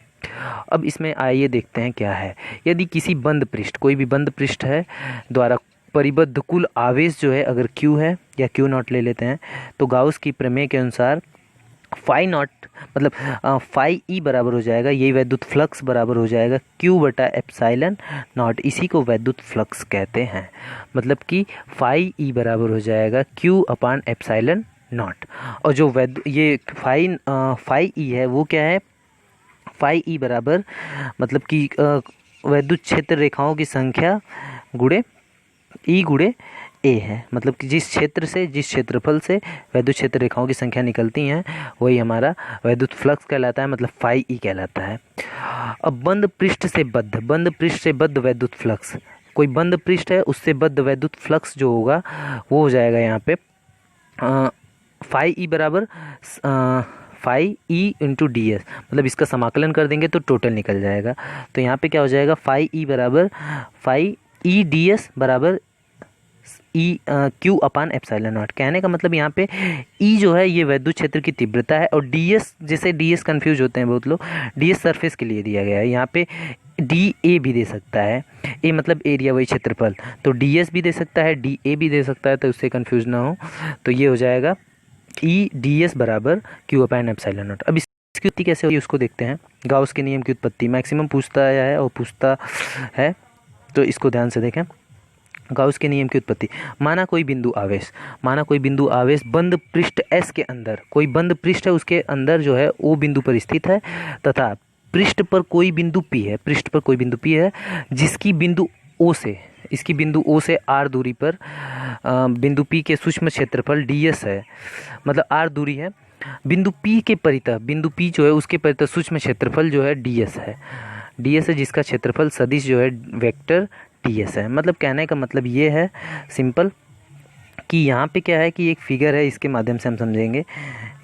अब इसमें आइए देखते हैं क्या है। यदि किसी बंद पृष्ठ, कोई भी बंद पृष्ठ है द्वारा परिबद्ध कुल आवेश जो है, अगर Q है या Q0 ले लेते हैं, तो गाउस की प्रमेय के अनुसार फाई नॉट मतलब फाई ई बराबर हो जाएगा, यही विद्युत फ्लक्स बराबर हो जाएगा Q/ε0। इसी को विद्युत फ्लक्स कहते हैं। मतलब कि फाई ई बराबर हो जाएगा Q/ε0। और जो ये फाई ई है वो क्या है, फाई ई बराबर मतलब कि विद्युत क्षेत्र रेखाओं की संख्या गुणे ई गुणे ए है। मतलब कि जिस क्षेत्रफल से विद्युत क्षेत्र रेखाओं की संख्या निकलती हैं वही हमारा विद्युत फ्लक्स कहलाता है, मतलब फाई ई कहलाता है। अब बंद पृष्ठ से बद्ध विद्युत फ्लक्स, कोई बंद पृष्ठ है उससे बद्ध विद्युत फ्लक्स जो होगा वो हो जाएगा यहाँ पे फाई ई बराबर phi E into D S. मतलब इसका समाकलन कर देंगे तो टोटल निकल जाएगा। तो यहाँ पे क्या हो जाएगा, फाई ई बराबर फाई ई डी एस बराबर Q/ε0। कहने का मतलब यहाँ पे E जो है ये विद्युत क्षेत्र की तीव्रता है, और ds, जैसे ds कंफ्यूज होते हैं बहुत लोग, ds सरफेस के लिए दिया गया है। यहाँ पे dA भी दे सकता है, A मतलब एरिया वही क्षेत्रफल, तो ds भी दे सकता है, dA भी दे सकता है, तो उससे कंफ्यूज ना हो। तो ये हो जाएगा E ds बराबर Q/ε0। अब इसकी उत्पत्ति कैसे होगी उसको देखते हैं। गाउस के नियम की उत्पत्ति मैक्सिमम पूछता आया है और पूछता है, तो इसको ध्यान से देखें। गाउस के नियम की उत्पत्ति। माना कोई बिंदु आवेश बंद पृष्ठ S के अंदर, कोई बंद पृष्ठ है उसके अंदर जो है O बिंदु पर स्थित है, तथा पृष्ठ पर कोई बिंदु P है जिसकी बिंदु O से, इसकी बिंदु O से R दूरी पर बिंदु P के सूक्ष्म क्षेत्रफल ds है, मतलब R दूरी है, बिंदु P के परितः, बिंदु P जो है उसके परितः सूक्ष्म क्षेत्रफल जो है ds है, जिसका क्षेत्रफल सदिश जो है वेक्टर ds है। मतलब कहने का मतलब ये है सिंपल कि यहाँ पे क्या है कि एक फिगर है, इसके माध्यम से हम समझेंगे।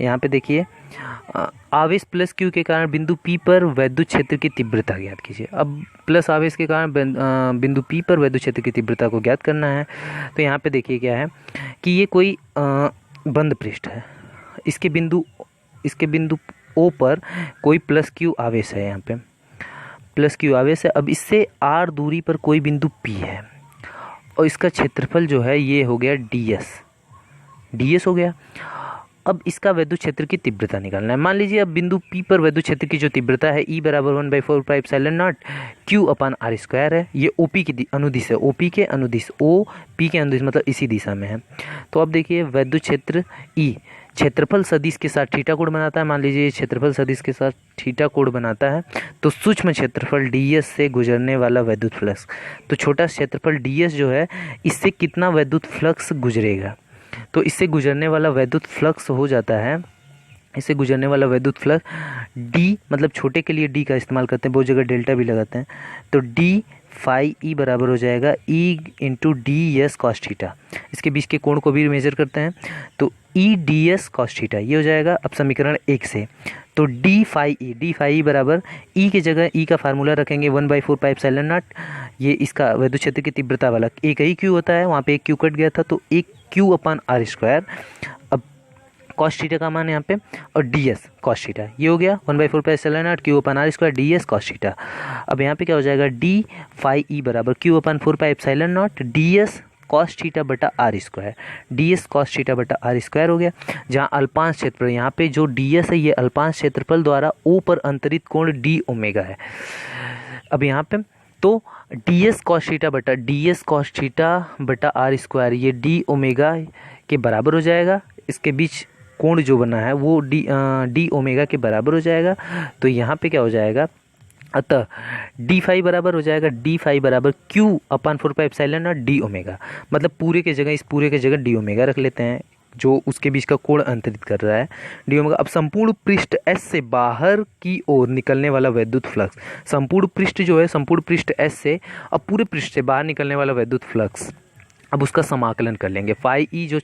यहाँ पे देखिए, आवेश प्लस Q के कारण बिंदु P पर वैद्युत क्षेत्र की तीव्रता ज्ञात कीजिए। अब प्लस आवेश के कारण बिंदु P पर वैद्युत क्षेत्र की तीव्रता को ज्ञात करना है। तो यहाँ पे देखिए क्या है कि ये कोई बंद पृष्ठ है, इसके बिंदु O पर कोई प्लस Q आवेश है, यहाँ पे प्लस Q आवेश है। अब इससे R दूरी पर कोई बिंदु P है और इसका क्षेत्रफल जो है ये हो गया ds हो गया। अब इसका वैद्युत क्षेत्र की तीव्रता निकालना है। मान लीजिए अब बिंदु P पर वैद्युत क्षेत्र की जो तीव्रता है E बराबर 1/4πε0 Q/r² है। ये OP की अनुदिश है, OP के अनुदिश, OP के अनुदिश मतलब इसी दिशा में है। तो अब देखिए वैद्युत क्षेत्र E क्षेत्रफल सदिश के साथ थीटा कोण बनाता है। मान लीजिए क्षेत्रफल सदिश के साथ थीटा कोण बनाता है, तो सूक्ष्म क्षेत्रफल ds से गुजरने वाला वैद्युत फ्लक्स, तो छोटा क्षेत्रफल ds जो है इससे कितना वैद्युत फ्लक्स गुजरेगा, तो इससे गुजरने वाला वैद्युत फ्लक्स हो जाता है, इससे गुजरने वाला वैद्युत फ्लक्स d, मतलब छोटे के लिए d का इस्तेमाल करते हैं, बहुत जगह डेल्टा भी लगाते हैं, तो d फाई ई बराबर हो जाएगा E into D S cos theta. इसके बीच के कोण को भी मेजर करते हैं, तो E D S cos theta ये हो जाएगा। अब समीकरण 1 से तो डी फाई ई बराबर ई की जगह ई का फार्मूला रखेंगे 1/4πε0, ये इसका वैद्युत क्षेत्र की तीव्रता वाला एक ही क्यू होता है, वहाँ पे एक क्यू कट गया था तो एक Q/r²। अब कॉस थीटा का मान यहाँ पे और डी एस कॉस थीटा ये हो गया 1/4πε0 Q/r² D S cos theta. अब यहाँ पे क्या हो जाएगा डी फाई ई बराबर Q/4πε0 D S cos theta बटा r², D S cos theta बटा r² हो गया। जहाँ अल्पांश क्षेत्रफल, यहाँ पे जो डी एस है ये अल्पांश क्षेत्रफल द्वारा O पर अंतरित कोण डी ओमेगा है। अब यहाँ पे तो डी एस कॉस थीटा बटा r², ये डी ओमेगा के बराबर हो जाएगा। इसके बीच कोण जो बना है वो डी ओमेगा के बराबर हो जाएगा। तो यहाँ पे क्या हो जाएगा, अतः डी फाई बराबर हो जाएगा Q/4πε0 डी ओमेगा, मतलब पूरे के जगह डी ओमेगा रख लेते हैं, जो उसके बीच का कोण अंतरित कर रहा है डी ओमेगा। अब संपूर्ण पृष्ठ S से बाहर की ओर निकलने वाला वैद्युत फ्लक्स, संपूर्ण पृष्ठ S से अब पूरे पृष्ठ से बाहर निकलने वाला वैद्युत फ्लक्स, अब उसका समाकलन कर लेंगे। फाई ई जो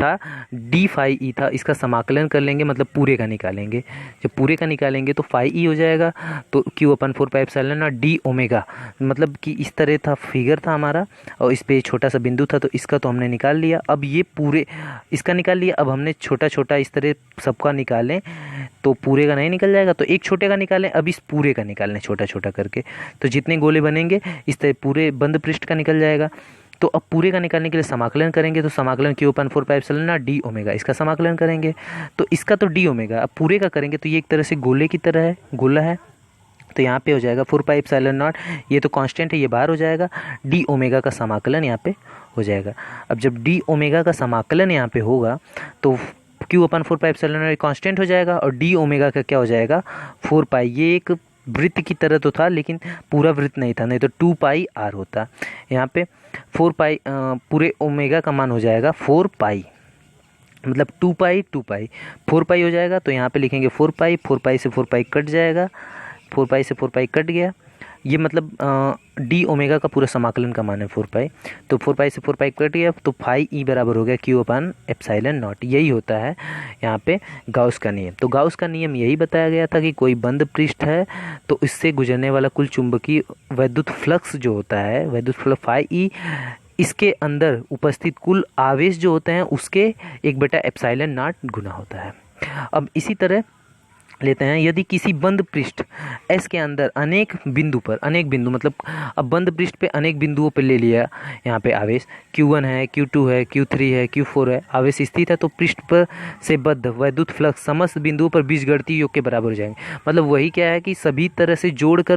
था डी फाई ई था, इसका समाकलन कर लेंगे, मतलब पूरे का निकालेंगे। जब पूरे का निकालेंगे तो फाई ई हो जाएगा तो Q/4πε0 डी ओमेगा, मतलब कि इस तरह था फिगर था हमारा और इस पे छोटा सा बिंदु था, तो इसका तो हमने निकाल लिया। अब ये पूरे इसका निकाल लिया, अब हमने छोटा छोटा इस तरह सबका निकालें तो पूरे का नहीं निकल जाएगा, तो एक छोटे का निकालें, अब इस पूरे का निकालें छोटा छोटा करके, तो जितने गोले बनेंगे इस तरह पूरे बंद पृष्ठ का निकल जाएगा। तो अब पूरे का निकालने के लिए समाकलन करेंगे, तो समाकलन Q/4πε0 डी ओमेगा, इसका समाकलन करेंगे तो इसका तो डी ओमेगा। अब पूरे का करेंगे तो ये एक तरह से गोले की तरह है, गोला है, तो यहाँ पे हो जाएगा 4πε0, ये तो कांस्टेंट है ये बाहर हो जाएगा, डी ओमेगा का समाकलन यहाँ पे हो जाएगा। अब जब डी ओमेगा का समाकलन यहाँ पे होगा तो Q/4πε0 कांस्टेंट हो जाएगा और डी ओमेगा का क्या हो जाएगा 4π। ये एक वृत्त की तरह तो था लेकिन पूरा वृत्त नहीं था, नहीं तो 2πr होता। यहाँ पे 4π पूरे ओमेगा का मान हो जाएगा 4π, मतलब 2π 4π हो जाएगा। तो यहाँ पे लिखेंगे 4π से 4π कट जाएगा, 4π से 4π कट गया, ये मतलब डी ओमेगा का पूरा समाकलन का मान है 4π, तो 4π से 4π कट गया तो फाई ई बराबर हो गया Q/ε0। यही होता है यहाँ पे गाउस का नियम। तो गाउस का नियम यही बताया गया था कि कोई बंद पृष्ठ है तो इससे गुजरने वाला कुल चुंबकीय वैद्युत फ्लक्स जो होता है, वैद्युत फ्लक्स फाई ई, इसके अंदर उपस्थित कुल आवेश जो होते हैं उसके 1/ε0 गुना होता है। अब इसी तरह लेते हैं। यदि किसी बंद पृष्ठ S के अंदर अनेक बिंदु मतलब अब बंद पृष्ठ पे अनेक बिंदुओं पे ले लिया यहाँ पे आवेश Q1 है, Q2 है, Q3 है, Q4 है, आवेश स्थित है, तो पृष्ठ पर से बद्ध वैद्युत फ्लक्स समस्त बिंदुओं पर बीजगणितीय योग के बराबर हो जाएंगे। मतलब वही क्या है कि सभी तरह से जोड़ के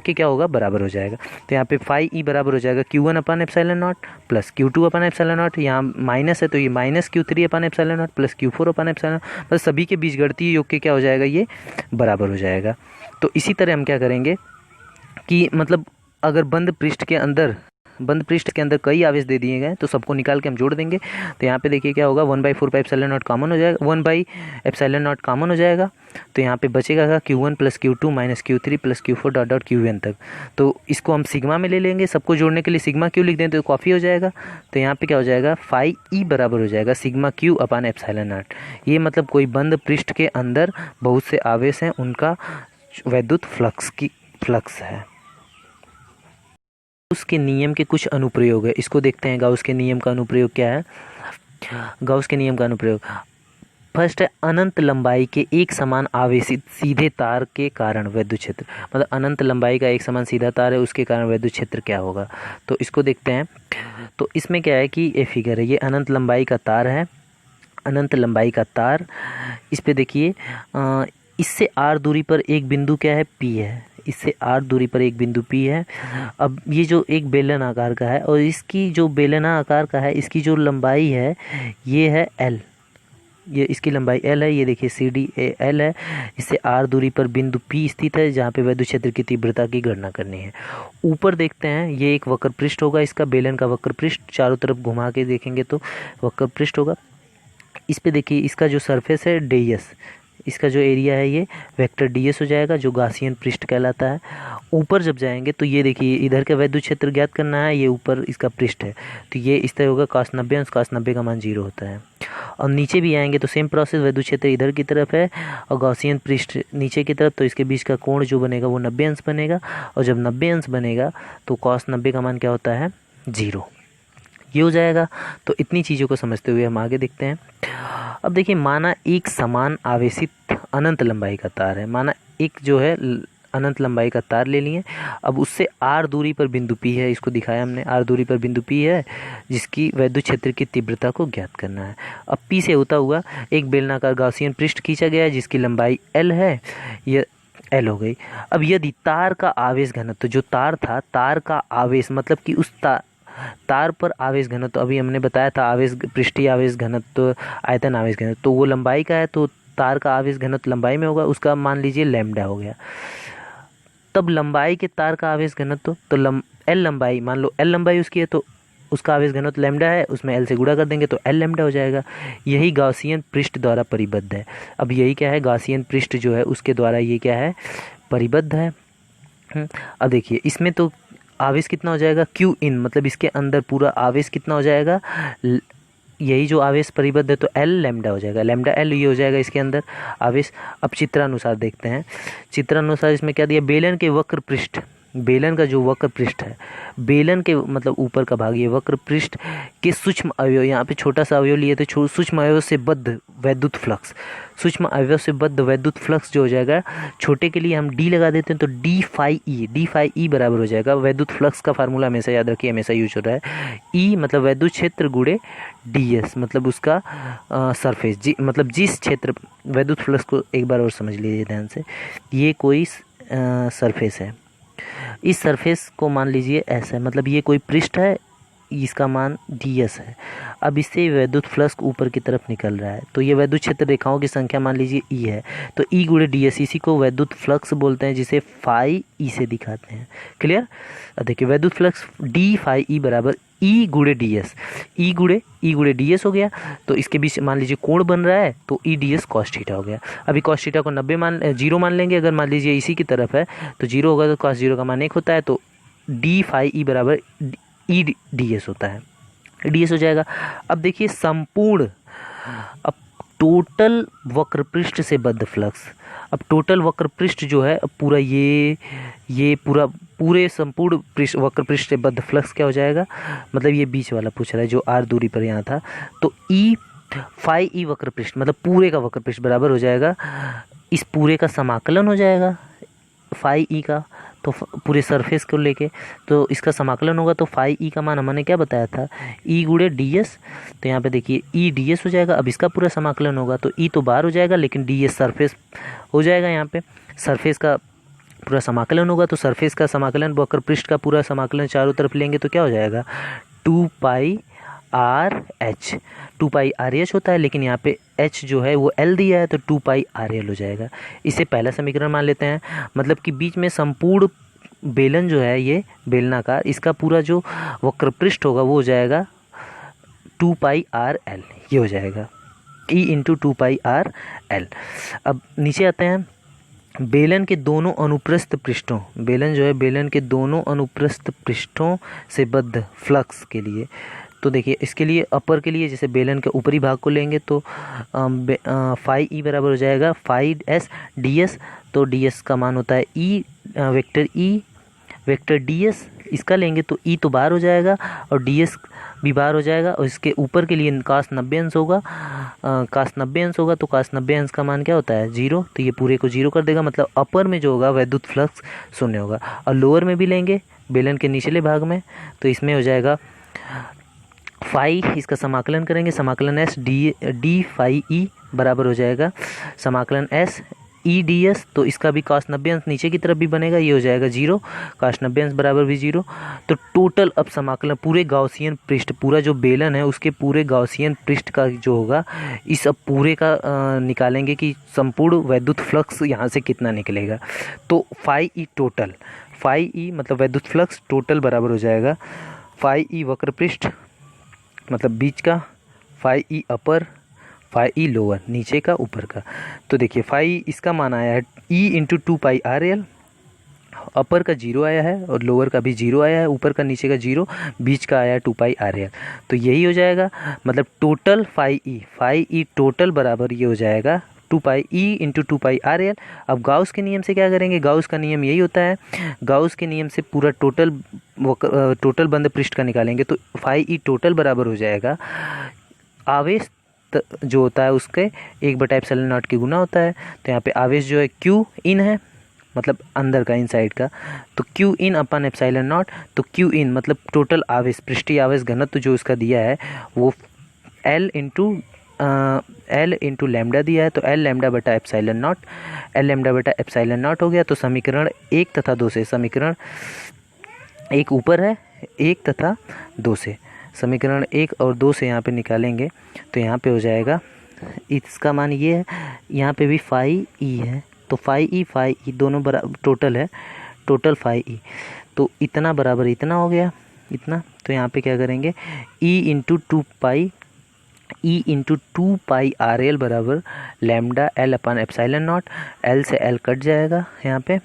क्या होगा, बराबर हो जाएगा। तो यहाँ पे फाई ई बराबर हो जाएगा Q1 upon epsilon not plus Q2 upon epsilon not, यहाँ माइनस है तो ये minus Q3 upon epsilon not plus Q4 upon epsilon not, मतलब सभी के बीजगणितीय योग के क्या हो जाएगा, ये बराबर हो जाएगा। तो इसी तरह हम क्या करेंगे कि मतलब अगर बंद पृष्ठ के अंदर कई आवेश दे दिए गए तो सबको निकाल के हम जोड़ देंगे। तो यहाँ पे देखिए क्या होगा, 1/4 पाई एप्सिलॉन नॉट कॉमन हो जाएगा, 1 एप्सिलॉन नॉट कॉमन हो जाएगा। तो यहाँ पे बचेगा Q1 plus Q2 minus Q3 plus Q4 dot dot Qn तक। तो इसको हम सिग्मा में ले लेंगे, सबको जोड़ने के लिए सिग्मा क्यू लिख दें तो काफ़ी हो जाएगा। तो यहाँ पे क्या हो जाएगा, फाई ई बराबर हो जाएगा sigma Q upon epsilon not. ये मतलब कोई बंद पृष्ठ के अंदर बहुत से आवेश हैं, उनका वैद्युत फ्लक्स है। गाउस के नियम के कुछ अनुप्रयोग है, इसको देखते हैं। गाउस के नियम का अनुप्रयोग क्या है? गाउस के नियम का अनुप्रयोग फर्स्ट है, अनंत लंबाई के एक समान आवेशित सीधे तार के कारण वैद्युत क्षेत्र। मतलब अनंत लंबाई का एक समान सीधा तार है, उसके कारण वैद्युत क्षेत्र क्या होगा, तो इसको देखते हैं। तो इसमें क्या है कि ये फिगर है, ये अनंत लंबाई का तार है, अनंत लंबाई का तार। इस पे देखिए इससे r दूरी पर एक बिंदु क्या है, P है, इससे r दूरी पर एक बिंदु P है। अब ये जो एक बेलन आकार का है और इसकी जो बेलना आकार का है, इसकी जो लंबाई है ये है L, ये इसकी लंबाई L है। ये देखिए CDAL है। इससे r दूरी पर बिंदु P स्थित है जहाँ पे वैद्युत क्षेत्र की तीव्रता की गणना करनी है। ऊपर देखते हैं, ये एक वक्र पृष्ठ होगा, इसका बेलन का वक्र पृष्ठ, चारों तरफ घुमा के देखेंगे तो वक्र पृष्ठ होगा। इस पे देखिए इसका जो सरफेस है DS, इसका जो एरिया है ये वेक्टर DS हो जाएगा, जो गॉसियन पृष्ठ कहलाता है। ऊपर जब जाएंगे तो ये देखिए इधर का वैद्युत क्षेत्र ज्ञात करना है, ये ऊपर इसका पृष्ठ है, तो ये इस तरह होगा cos 90 अंश, cos 90 का मान 0 होता है। और नीचे भी आएंगे तो सेम प्रोसेस, वैद्युत क्षेत्र इधर की तरफ है और गॉसियन पृष्ठ नीचे की तरफ, तो इसके बीच का कोण जो बनेगा वो 90 अंश बनेगा। और जब 90 अंश बनेगा तो cos 90 का मान क्या होता है, 0, ये हो जाएगा। तो इतनी चीज़ों को समझते हुए हम आगे देखते हैं। अब देखिए, माना एक समान आवेशित अनंत लंबाई का तार है, माना एक जो है अनंत लंबाई का तार ले लिए। अब उससे r दूरी पर बिंदु P है, इसको दिखाया हमने, r दूरी पर बिंदु P है जिसकी वैद्युत क्षेत्र की तीव्रता को ज्ञात करना है। अब P से होता हुआ एक बेलनाकार गॉसियन पृष्ठ खींचा गया है जिसकी लंबाई L है, यह L हो गई। अब यदि तार का आवेश घनत्व, तो जो तार था, तार का आवेश मतलब कि उस तार पर आवेश घनत्व, तो अभी हमने बताया था आवेश पृष्ठीय आवेश घनत्व, आयतन आवेश घनत्व, तो वो लंबाई का है, तो तार का आवेश घनत्व लंबाई में होगा, उसका मान लीजिए लैम्डा हो गया। तब लंबाई के तार का आवेश घनत्व, तो L लंबाई, मान लो L लंबाई उसकी है तो उसका आवेश घनत्व लैम्डा है, उसमें L से गुणा कर देंगे तो L लैम्डा हो जाएगा। यही गॉसियन पृष्ठ द्वारा परिबद्ध है। अब यही क्या है, गॉसियन पृष्ठ जो है उसके द्वारा ये क्या है, परिबद्ध है। अब देखिए इसमें तो आवेश कितना हो जाएगा, Q इन, मतलब इसके अंदर पूरा आवेश कितना हो जाएगा, यही जो आवेश परिबद्ध है तो L लैम्डा हो जाएगा, लैम्डा L ये हो जाएगा इसके अंदर आवेश। अब चित्रानुसार देखते हैं, चित्रानुसार इसमें क्या दिया, बेलन के वक्र पृष्ठ, बेलन का जो वक्र पृष्ठ है, बेलन के मतलब ऊपर का भाग, ये वक्र पृष्ठ के सूक्ष्म अवयव, यहाँ पे छोटा सा अवयव लिए तो सूक्ष्म अवयव से बद्ध वैद्युत फ्लक्स, सूक्ष्म अवयव से बद्ध वैद्युत फ्लक्स जो हो जाएगा, छोटे के लिए हम D लगा देते हैं तो d फाई ई बराबर हो जाएगा। वैद्युत फ्लक्स का फार्मूला हमेशा याद रखिए, हमेशा यूज हो रहा है। E मतलब वैद्युत क्षेत्र गुणे DS मतलब उसका सरफेस, मतलब जिस क्षेत्र, वैद्युत फ्लक्स को एक बार और समझ लीजिए ध्यान से, ये कोई सरफेस है, इस सरफेस को मान लीजिए S है, मतलब ये कोई पृष्ठ है, इसका मान DS है। अब इससे वैद्युत फ्लक्स ऊपर की तरफ निकल रहा है, तो ये वैद्युत क्षेत्र रेखाओं की संख्या मान लीजिए E है, तो E गुणे DS, इसी को वैद्युत फ्लक्स बोलते हैं, जिसे फाई E से दिखाते हैं। क्लियर? अब देखिए वैद्युत फ्लक्स d फाई E बराबर E गुणे DS, E गुणे DS हो गया, तो इसके बीच मान लीजिए कोण बन रहा है तो E DS cos थीटा हो गया। अभी cos थीटा को 0 मान लेंगे, अगर मान लीजिए इसी की तरफ है तो 0 होगा, तो cos 0 का मान 1 होता है, तो d फाई E बराबर E DS होता है, DS हो जाएगा। अब देखिए संपूर्ण, अब टोटल वक्र पृष्ठ से बद्ध फ्लक्स, अब टोटल वक्र पृष्ठ जो है पूरा ये पूरे संपूर्ण वक्र पृष्ठ से बद्ध फ्लक्स क्या हो जाएगा, मतलब ये बीच वाला पूछ रहा है जो r दूरी पर यहाँ था, तो E फाई ई वक्र पृष्ठ मतलब पूरे का वक्र पृष्ठ बराबर हो जाएगा, इस पूरे का समाकलन हो जाएगा फाई ई का, तो पूरे सरफेस को लेके तो इसका समाकलन होगा, तो फाई ई का मान हमने क्या बताया था, ई गुणे डी एस। तो यहाँ पे देखिए ई डी एस हो जाएगा, अब इसका पूरा समाकलन होगा तो ई तो बाहर हो जाएगा लेकिन डी एस सरफेस हो जाएगा, यहाँ पे सरफेस का पूरा समाकलन होगा, तो सरफेस का समाकलन वक्र पृष्ठ का पूरा समाकलन चारों तरफ लेंगे तो क्या हो जाएगा, 2 pi R H, 2 pi R H होता है लेकिन यहाँ पे एच जो है वो एल दिया है तो 2 पाई आर एल हो जाएगा। इसे पहला समीकरण मान लेते हैं, मतलब कि बीच में संपूर्ण बेलन जो है ये बेलनाकार, इसका पूरा जो वक्र पृष्ठ होगा वो हो जाएगा 2 पाई आर एल, ये हो जाएगा E into 2 pi R L. अब नीचे आते हैं, बेलन के दोनों अनुप्रस्थ पृष्ठों, बेलन जो है बेलन के दोनों अनुप्रस्थ पृष्ठों से बद्ध फ्लक्स के लिए, तो देखिए इसके लिए अपर के लिए जैसे बेलन के ऊपरी भाग को लेंगे तो फाई ई बराबर हो जाएगा फाई एस डी एस, तो डी एस का मान होता है ई वेक्टर डी एस, इसका लेंगे तो ई तो बाहर हो जाएगा और डी एस भी बाहर हो जाएगा, और इसके ऊपर के लिए कास 90 अंश होगा, कास 90 अंश होगा तो कास 90 अंश का मान क्या होता है 0, तो ये पूरे को 0 कर देगा, मतलब अपर में जो होगा वैद्युत फ्लक्स 0 होगा। और लोअर में भी लेंगे बेलन के निचले भाग में तो इसमें हो जाएगा फाई, इसका समाकलन करेंगे, समाकलन एस डी फाई ई बराबर हो जाएगा समाकलन एस ई डी एस, तो इसका भी कास 90 अंश नीचे की तरफ भी बनेगा, ये हो जाएगा 0, कास 90 अंश बराबर भी 0। तो टोटल अब समाकलन पूरे गाउसियन पृष्ठ, पूरा जो बेलन है उसके पूरे गाउसियन पृष्ठ का जो होगा इस अब पूरे का निकालेंगे कि संपूर्ण वैद्युत फ्लक्स यहाँ से कितना निकलेगा, तो phi E total, phi E मतलब वैद्युत फ्लक्स टोटल बराबर हो जाएगा फाई ई वक्र पृष्ठ मतलब बीच का, फाई ई अपर, फाई ई लोअर नीचे का ऊपर का। तो देखिए फाई इसका मान आया है E into 2 pi R L, अपर का 0 आया है और लोअर का भी 0 आया है, ऊपर का नीचे का 0, बीच का आया है 2 पाई आर एल, तो यही हो जाएगा, मतलब टोटल फाई ई टोटल बराबर ये हो जाएगा 2 पाई E into 2 pi R L. अब गाउस के नियम से क्या करेंगे, गाउस का नियम यही होता है, गाउस के नियम से पूरा टोटल बंद पृष्ठ का निकालेंगे तो फाई ई टोटल बराबर हो जाएगा आवेश जो होता है उसके 1/ε0 की गुना होता है, तो यहाँ पे आवेश जो है क्यू इन है मतलब अंदर का इनसाइड का, तो Q in upon epsilon naught, तो क्यू इन मतलब टोटल आवेश पृष्ठीय आवेश घनत्व जो उसका दिया है वो एल इंटू लैम्डा दिया है, तो एल लैम्डा बटा एप्सिलॉन नॉट हो गया। तो समीकरण 1 तथा 2 से, समीकरण 1 ऊपर है 1 तथा 2 से, समीकरण 1 और 2 से यहाँ पे निकालेंगे तो यहाँ पे हो जाएगा, इसका मान ये है, यहाँ पे भी फाई ई है तो फाई ई दोनों बराबर टोटल है, टोटल फाई ई, तो इतना बराबर इतना हो गया इतना, तो यहाँ पे क्या करेंगे E into 2 pi R L बराबर lambda L upon epsilon not, L से एल कट जाएगा, यहाँ पे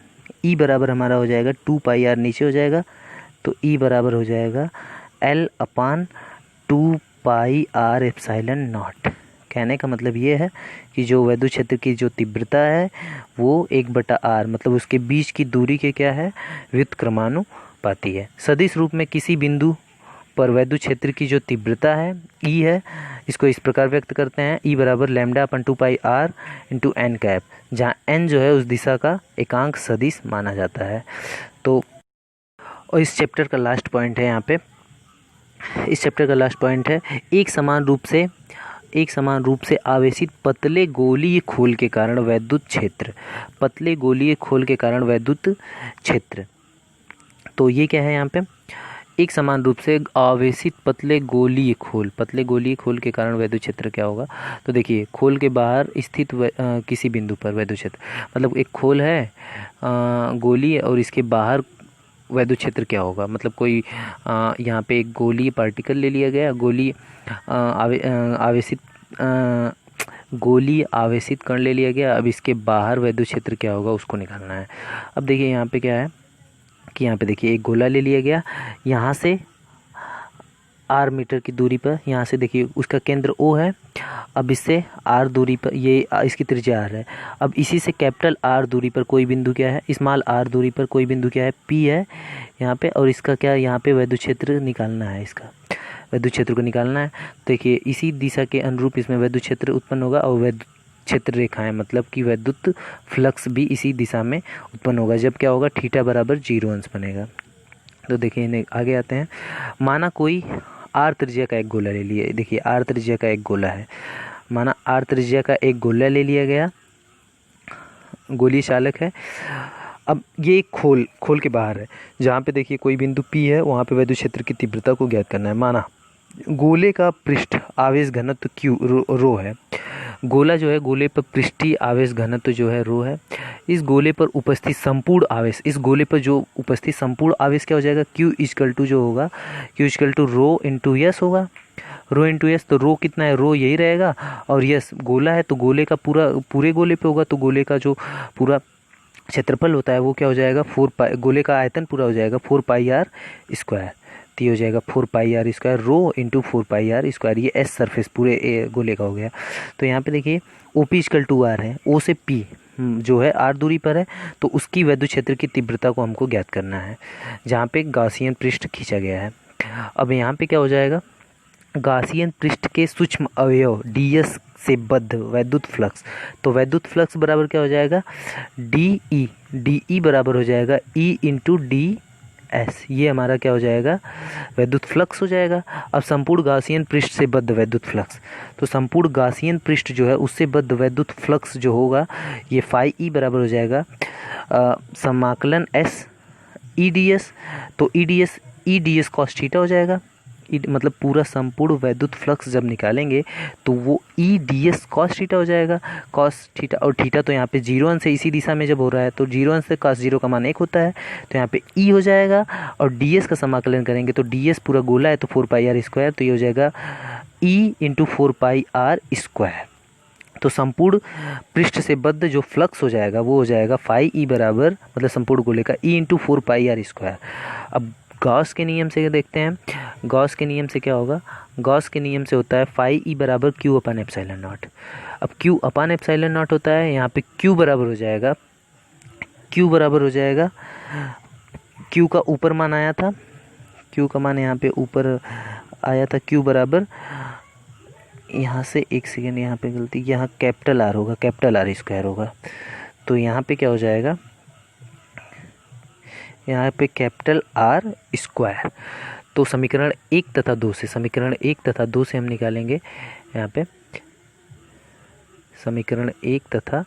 ई बराबर हमारा हो जाएगा 2 पाई आर नीचे हो जाएगा, तो ई बराबर हो जाएगा L upon 2 pi R epsilon naught. कहने का मतलब ये है कि जो वैद्युत क्षेत्र की जो तीव्रता है वो 1/r मतलब उसके बीच की दूरी के क्या है व्युत्क्रमानुपाती है। सदिश रूप में किसी बिंदु पर वैद्युत क्षेत्र की जो तीव्रता है ई है, इसको इस प्रकार व्यक्त करते हैं ई बराबर lambda upon 2 pi R into N cap, जहाँ एन जो है उस दिशा का एकांक सदिश माना जाता है। तो और इस चैप्टर का लास्ट पॉइंट है, यहाँ पे इस चैप्टर का लास्ट पॉइंट है एक समान रूप से आवेशित पतले गोलीय खोल के कारण वैद्युत क्षेत्र, पतले गोलीय खोल के कारण वैद्युत क्षेत्र। तो ये क्या है यहाँ पे, एक समान रूप से आवेशित पतले गोलीय खोल के कारण वैद्युत क्षेत्र क्या होगा, तो देखिए खोल के बाहर स्थित किसी बिंदु पर वैद्युत क्षेत्र, मतलब एक खोल है गोलीय और इसके बाहर वैद्युत क्षेत्र क्या होगा, मतलब कोई यहाँ पे एक गोलीय पार्टिकल ले लिया गया, गोलीय आवेशित कण ले लिया गया, अब इसके बाहर वैद्युत क्षेत्र क्या होगा उसको निकालना है। अब देखिए यहाँ पे क्या है कि यहाँ पे देखिए एक गोला ले लिया गया, यहाँ से r मीटर की दूरी पर, यहाँ से देखिए उसका केंद्र O है, अब इससे r दूरी पर ये इसकी त्रिज्या r है, अब इसी से कैपिटल R दूरी पर कोई बिंदु क्या है, स्मॉल r दूरी पर कोई बिंदु क्या है P है यहाँ पे, और इसका क्या यहाँ पे वैद्युत क्षेत्र निकालना है, इसका विद्युत क्षेत्र को निकालना है। देखिए इसी दिशा के अनुरूप इसमें विद्युत क्षेत्र उत्पन्न होगा और विद्युत क्षेत्र रेखाएं मतलब कि विद्युत फ्लक्स भी इसी दिशा में उत्पन्न होगा जब क्या होगा थीटा बराबर 0 अंश बनेगा। तो देखिए इन्हें आगे आते हैं। माना कोई आर त्रिज्या का एक गोला ले लिया, देखिए आर त्रिज्या का एक गोला है, माना आर त्रिज्या का एक गोला ले लिया गया, गोलीय चालक है। अब ये खोल के बाहर है, जहाँ पे देखिए कोई बिंदु P है वहाँ पे विद्युत क्षेत्र की तीव्रता को ज्ञात करना है। माना गोले का पृष्ठ आवेश घनत्व Q रो है, गोला जो है गोले पर पृष्ठीय आवेश घनत्व जो है रो है। इस गोले पर उपस्थित संपूर्ण आवेश, इस गोले पर जो उपस्थित संपूर्ण आवेश क्या हो जाएगा, Q इक्वल टू जो होगा Q equal to rho into S होगा, रो इंटू यस। तो रो कितना है, रो यही रहेगा और यस गोला है तो गोले का पूरे गोले पे होगा, तो गोले का जो पूरा क्षेत्रफल होता है वो क्या हो जाएगा 4 पाई, गोले का आयतन पूरा हो जाएगा 4 पाई आर स्क्वायर। तो ये हो जाएगा 4 pi R square rho into 4 pi R square, ये एस सरफेस पूरे गोले का हो गया। तो यहाँ पे देखिए O P equal to R है, ओ से पी जो है आर दूरी पर है, तो उसकी विद्युत क्षेत्र की तीव्रता को हमको ज्ञात करना है जहाँ पे गाउसियन पृष्ठ खींचा गया है। अब यहाँ पे क्या हो जाएगा, गाउसियन पृष्ठ के सूक्ष्म अवयव ds से बद्ध वैद्युत फ्लक्स, तो वैद्युत फ्लक्स बराबर क्या हो जाएगा डी बराबर हो जाएगा E इंटू डी एस, ये हमारा क्या हो जाएगा वैद्युत फ्लक्स हो जाएगा। अब संपूर्ण गाउसियन पृष्ठ से बद्ध वैद्युत फ्लक्स, तो संपूर्ण गाउसियन पृष्ठ जो है उससे बद्ध वैद्युत फ्लक्स जो होगा ये फाई ई बराबर हो जाएगा समाकलन एस ई डी एस, तो E D S cos theta हो जाएगा। मतलब पूरा संपूर्ण वैद्युत फ्लक्स जब निकालेंगे तो वो E D S cos theta हो जाएगा, कॉस थीटा, और थीटा तो यहाँ पे 0 अंश से इसी दिशा में जब हो रहा है तो 0 अंश से कॉस 0 का मान 1 होता है, तो यहाँ पे ई हो जाएगा और डी एस का समाकलन करेंगे तो डी एस पूरा गोला है तो 4 पाई आर स्क्वायर, तो ये हो जाएगा E into 4 pi R square. तो संपूर्ण पृष्ठ से बद्ध जो फ्लक्स हो जाएगा वो हो जाएगा फाई ई बराबर मतलब संपूर्ण गोले का E into 4 pi R square. अब गॉस के नियम से देखते हैं, गॉस के नियम से क्या होगा, गॉस के नियम से होता है फाई ई बराबर क्यू अपन एप्सिलॉन नॉट। अब क्यू अपन एप्सिलॉन नॉट होता है, यहाँ पे क्यू बराबर हो जाएगा, क्यू बराबर हो जाएगा, क्यू का ऊपर मान आया था, क्यू का मान यहाँ पे ऊपर आया था, क्यू बराबर यहाँ से एक सेकेंड यहाँ पे गलती, यहाँ कैपिटल आर होगा, कैपिटल आर स्क्वायर होगा, तो यहाँ पे क्या हो जाएगा, यहाँ पे कैपिटल आर स्क्वायर। तो समीकरण 1 तथा 2 से, समीकरण 1 तथा 2 से हम निकालेंगे, यहाँ पे समीकरण 1 तथा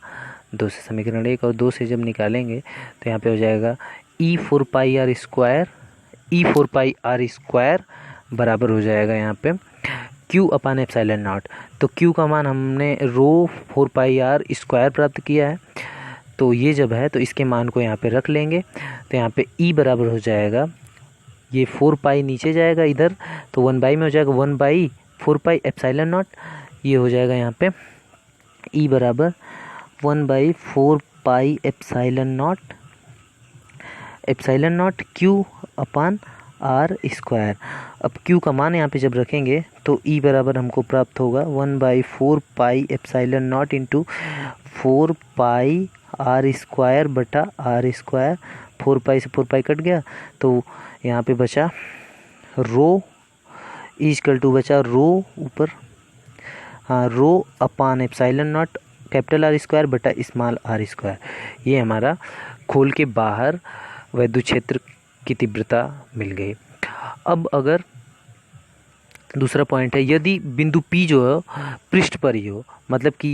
2 से, समीकरण 1 और 2 से जब निकालेंगे तो यहाँ पे हो जाएगा E 4 pi R square, E 4 pi R square बराबर हो जाएगा यहाँ पे क्यू अपान एप्सिलॉन नॉट। तो क्यू का मान हमने रो 4 पाई आर स्क्वायर प्राप्त किया है, तो ये जब है तो इसके मान को यहाँ पे रख लेंगे, तो यहाँ पे ई बराबर हो जाएगा, ये 4 पाई नीचे जाएगा इधर तो 1 बाई में हो जाएगा 1 बाई 4 पाई एप्सिलॉन नॉट, ये हो जाएगा यहाँ पे ई बराबर 1 by 4 pi epsilon naught Q upon R square. अब क्यू का मान यहाँ पे जब रखेंगे तो ई बराबर हमको प्राप्त होगा 1 by 4 pi epsilon naught into 4 pi R square बटा आर स्क्वायर, 4 पाई से 4 पाई कट गया तो यहाँ पे बचा रो इक्वल टू बचा रो ऊपर, हाँ rho upon epsilon naught capital R square बटा स्मॉल आर स्क्वायर। ये हमारा खोल के बाहर विद्युत क्षेत्र की तीव्रता मिल गई। अब अगर दूसरा पॉइंट है, यदि बिंदु P जो है पृष्ठ पर ही हो, मतलब कि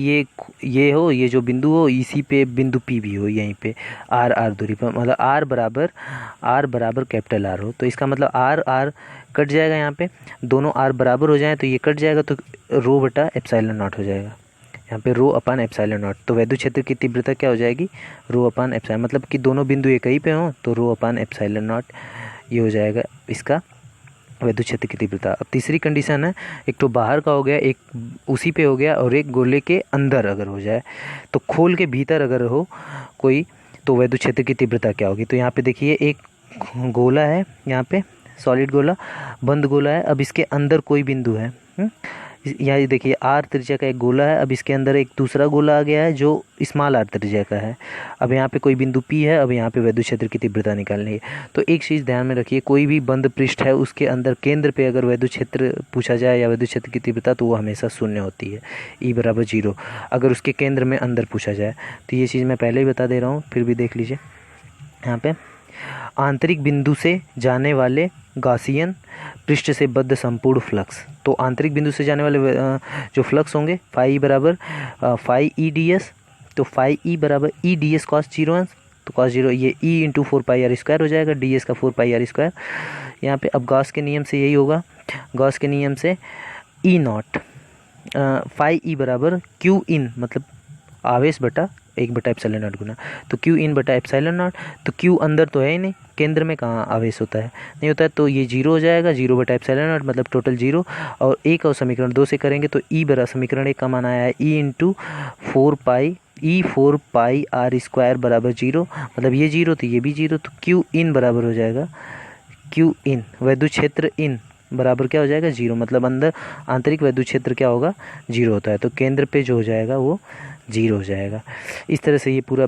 ये हो, ये जो बिंदु हो इसी पे बिंदु P भी हो, यहीं पे आर दूरी पर, मतलब आर बराबर कैपिटल आर हो, तो इसका मतलब आर कट जाएगा, यहाँ पे दोनों आर बराबर हो जाए तो ये कट जाएगा, तो रो बटा एप्सिलॉन नॉट हो जाएगा, यहाँ पे रो अपान एप्सिलॉन नॉट। तो विद्युत क्षेत्र की तीव्रता क्या हो जाएगी, रो अपान एप्सिलॉन, मतलब कि दोनों बिंदु एक ही पे हों तो रो अपान एप्सिलॉन नॉट, ये हो जाएगा इसका विद्युत क्षेत्र की तीव्रता। अब तीसरी कंडीशन है, एक तो बाहर का हो गया, एक उसी पे हो गया, और एक गोले के अंदर अगर हो जाए, तो खोल के भीतर अगर हो कोई तो विद्युत क्षेत्र की तीव्रता क्या होगी। तो यहाँ पे देखिए एक गोला है, यहाँ पे सॉलिड गोला, बंद गोला है, अब इसके अंदर कोई बिंदु है, यहाँ ये देखिए आर त्रिज्या का एक गोला है, अब इसके अंदर एक दूसरा गोला आ गया है जो स्मॉल आर त्रिज्या का है। अब यहाँ पे कोई बिंदु पी है, अब यहाँ पे विद्युत क्षेत्र की तीव्रता निकालनी है। तो एक चीज़ ध्यान में रखिए, कोई भी बंद पृष्ठ है उसके अंदर केंद्र पे अगर विद्युत क्षेत्र पूछा जाए या विद्युत क्षेत्र की तीव्रता, तो वो हमेशा शून्य होती है, ई बराबर 0। अगर उसके केंद्र में अंदर पूछा जाए तो ये चीज़ मैं पहले ही बता दे रहा हूँ, फिर भी देख लीजिए। यहाँ पे आंतरिक बिंदु से जाने वाले गॉसियन पृष्ठ से बद्ध संपूर्ण फ्लक्स, तो आंतरिक बिंदु से जाने वाले जो फ्लक्स होंगे फाई बराबर फाई ई डी एस, तो फाई ई बराबर ई डी एस कॉस 0, तो कॉस 0 ये ई इंटू 4πr² हो जाएगा, डी एस का 4πr²। यहाँ पे अब गॉस के नियम से यही होगा, गॉस के नियम से ई नॉट फाई ई बराबर क्यू इन, मतलब आवेश बटा 1/ε0 गुना, तो क्यू इन बटा ε0। तो क्यू अंदर तो है ही नहीं, केंद्र में कहाँ आवेश होता है, नहीं होता है, तो ये 0 हो जाएगा, 0/ε0 मतलब टोटल 0। और एक और समीकरण 2 से करेंगे तो ई बराबर, समीकरण 1 का मान आया है ई इंटू 4πr² बराबर 0, मतलब ये 0 तो ये भी 0, तो क्यू इन बराबर हो जाएगा, क्यू इन विद्युत क्षेत्र इन बराबर क्या हो जाएगा 0, मतलब अंदर आंतरिक विद्युत क्षेत्र क्या होगा 0 होता है, तो केंद्र पे जो हो जाएगा वो 0 हो जाएगा। इस तरह से ये पूरा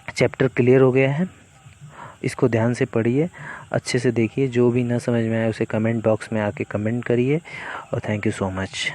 चैप्टर क्लियर हो गया है। इसको ध्यान से पढ़िए, अच्छे से देखिए, जो भी ना समझ में आए उसे कमेंट बॉक्स में आके कमेंट करिए, और थैंक यू सो मच।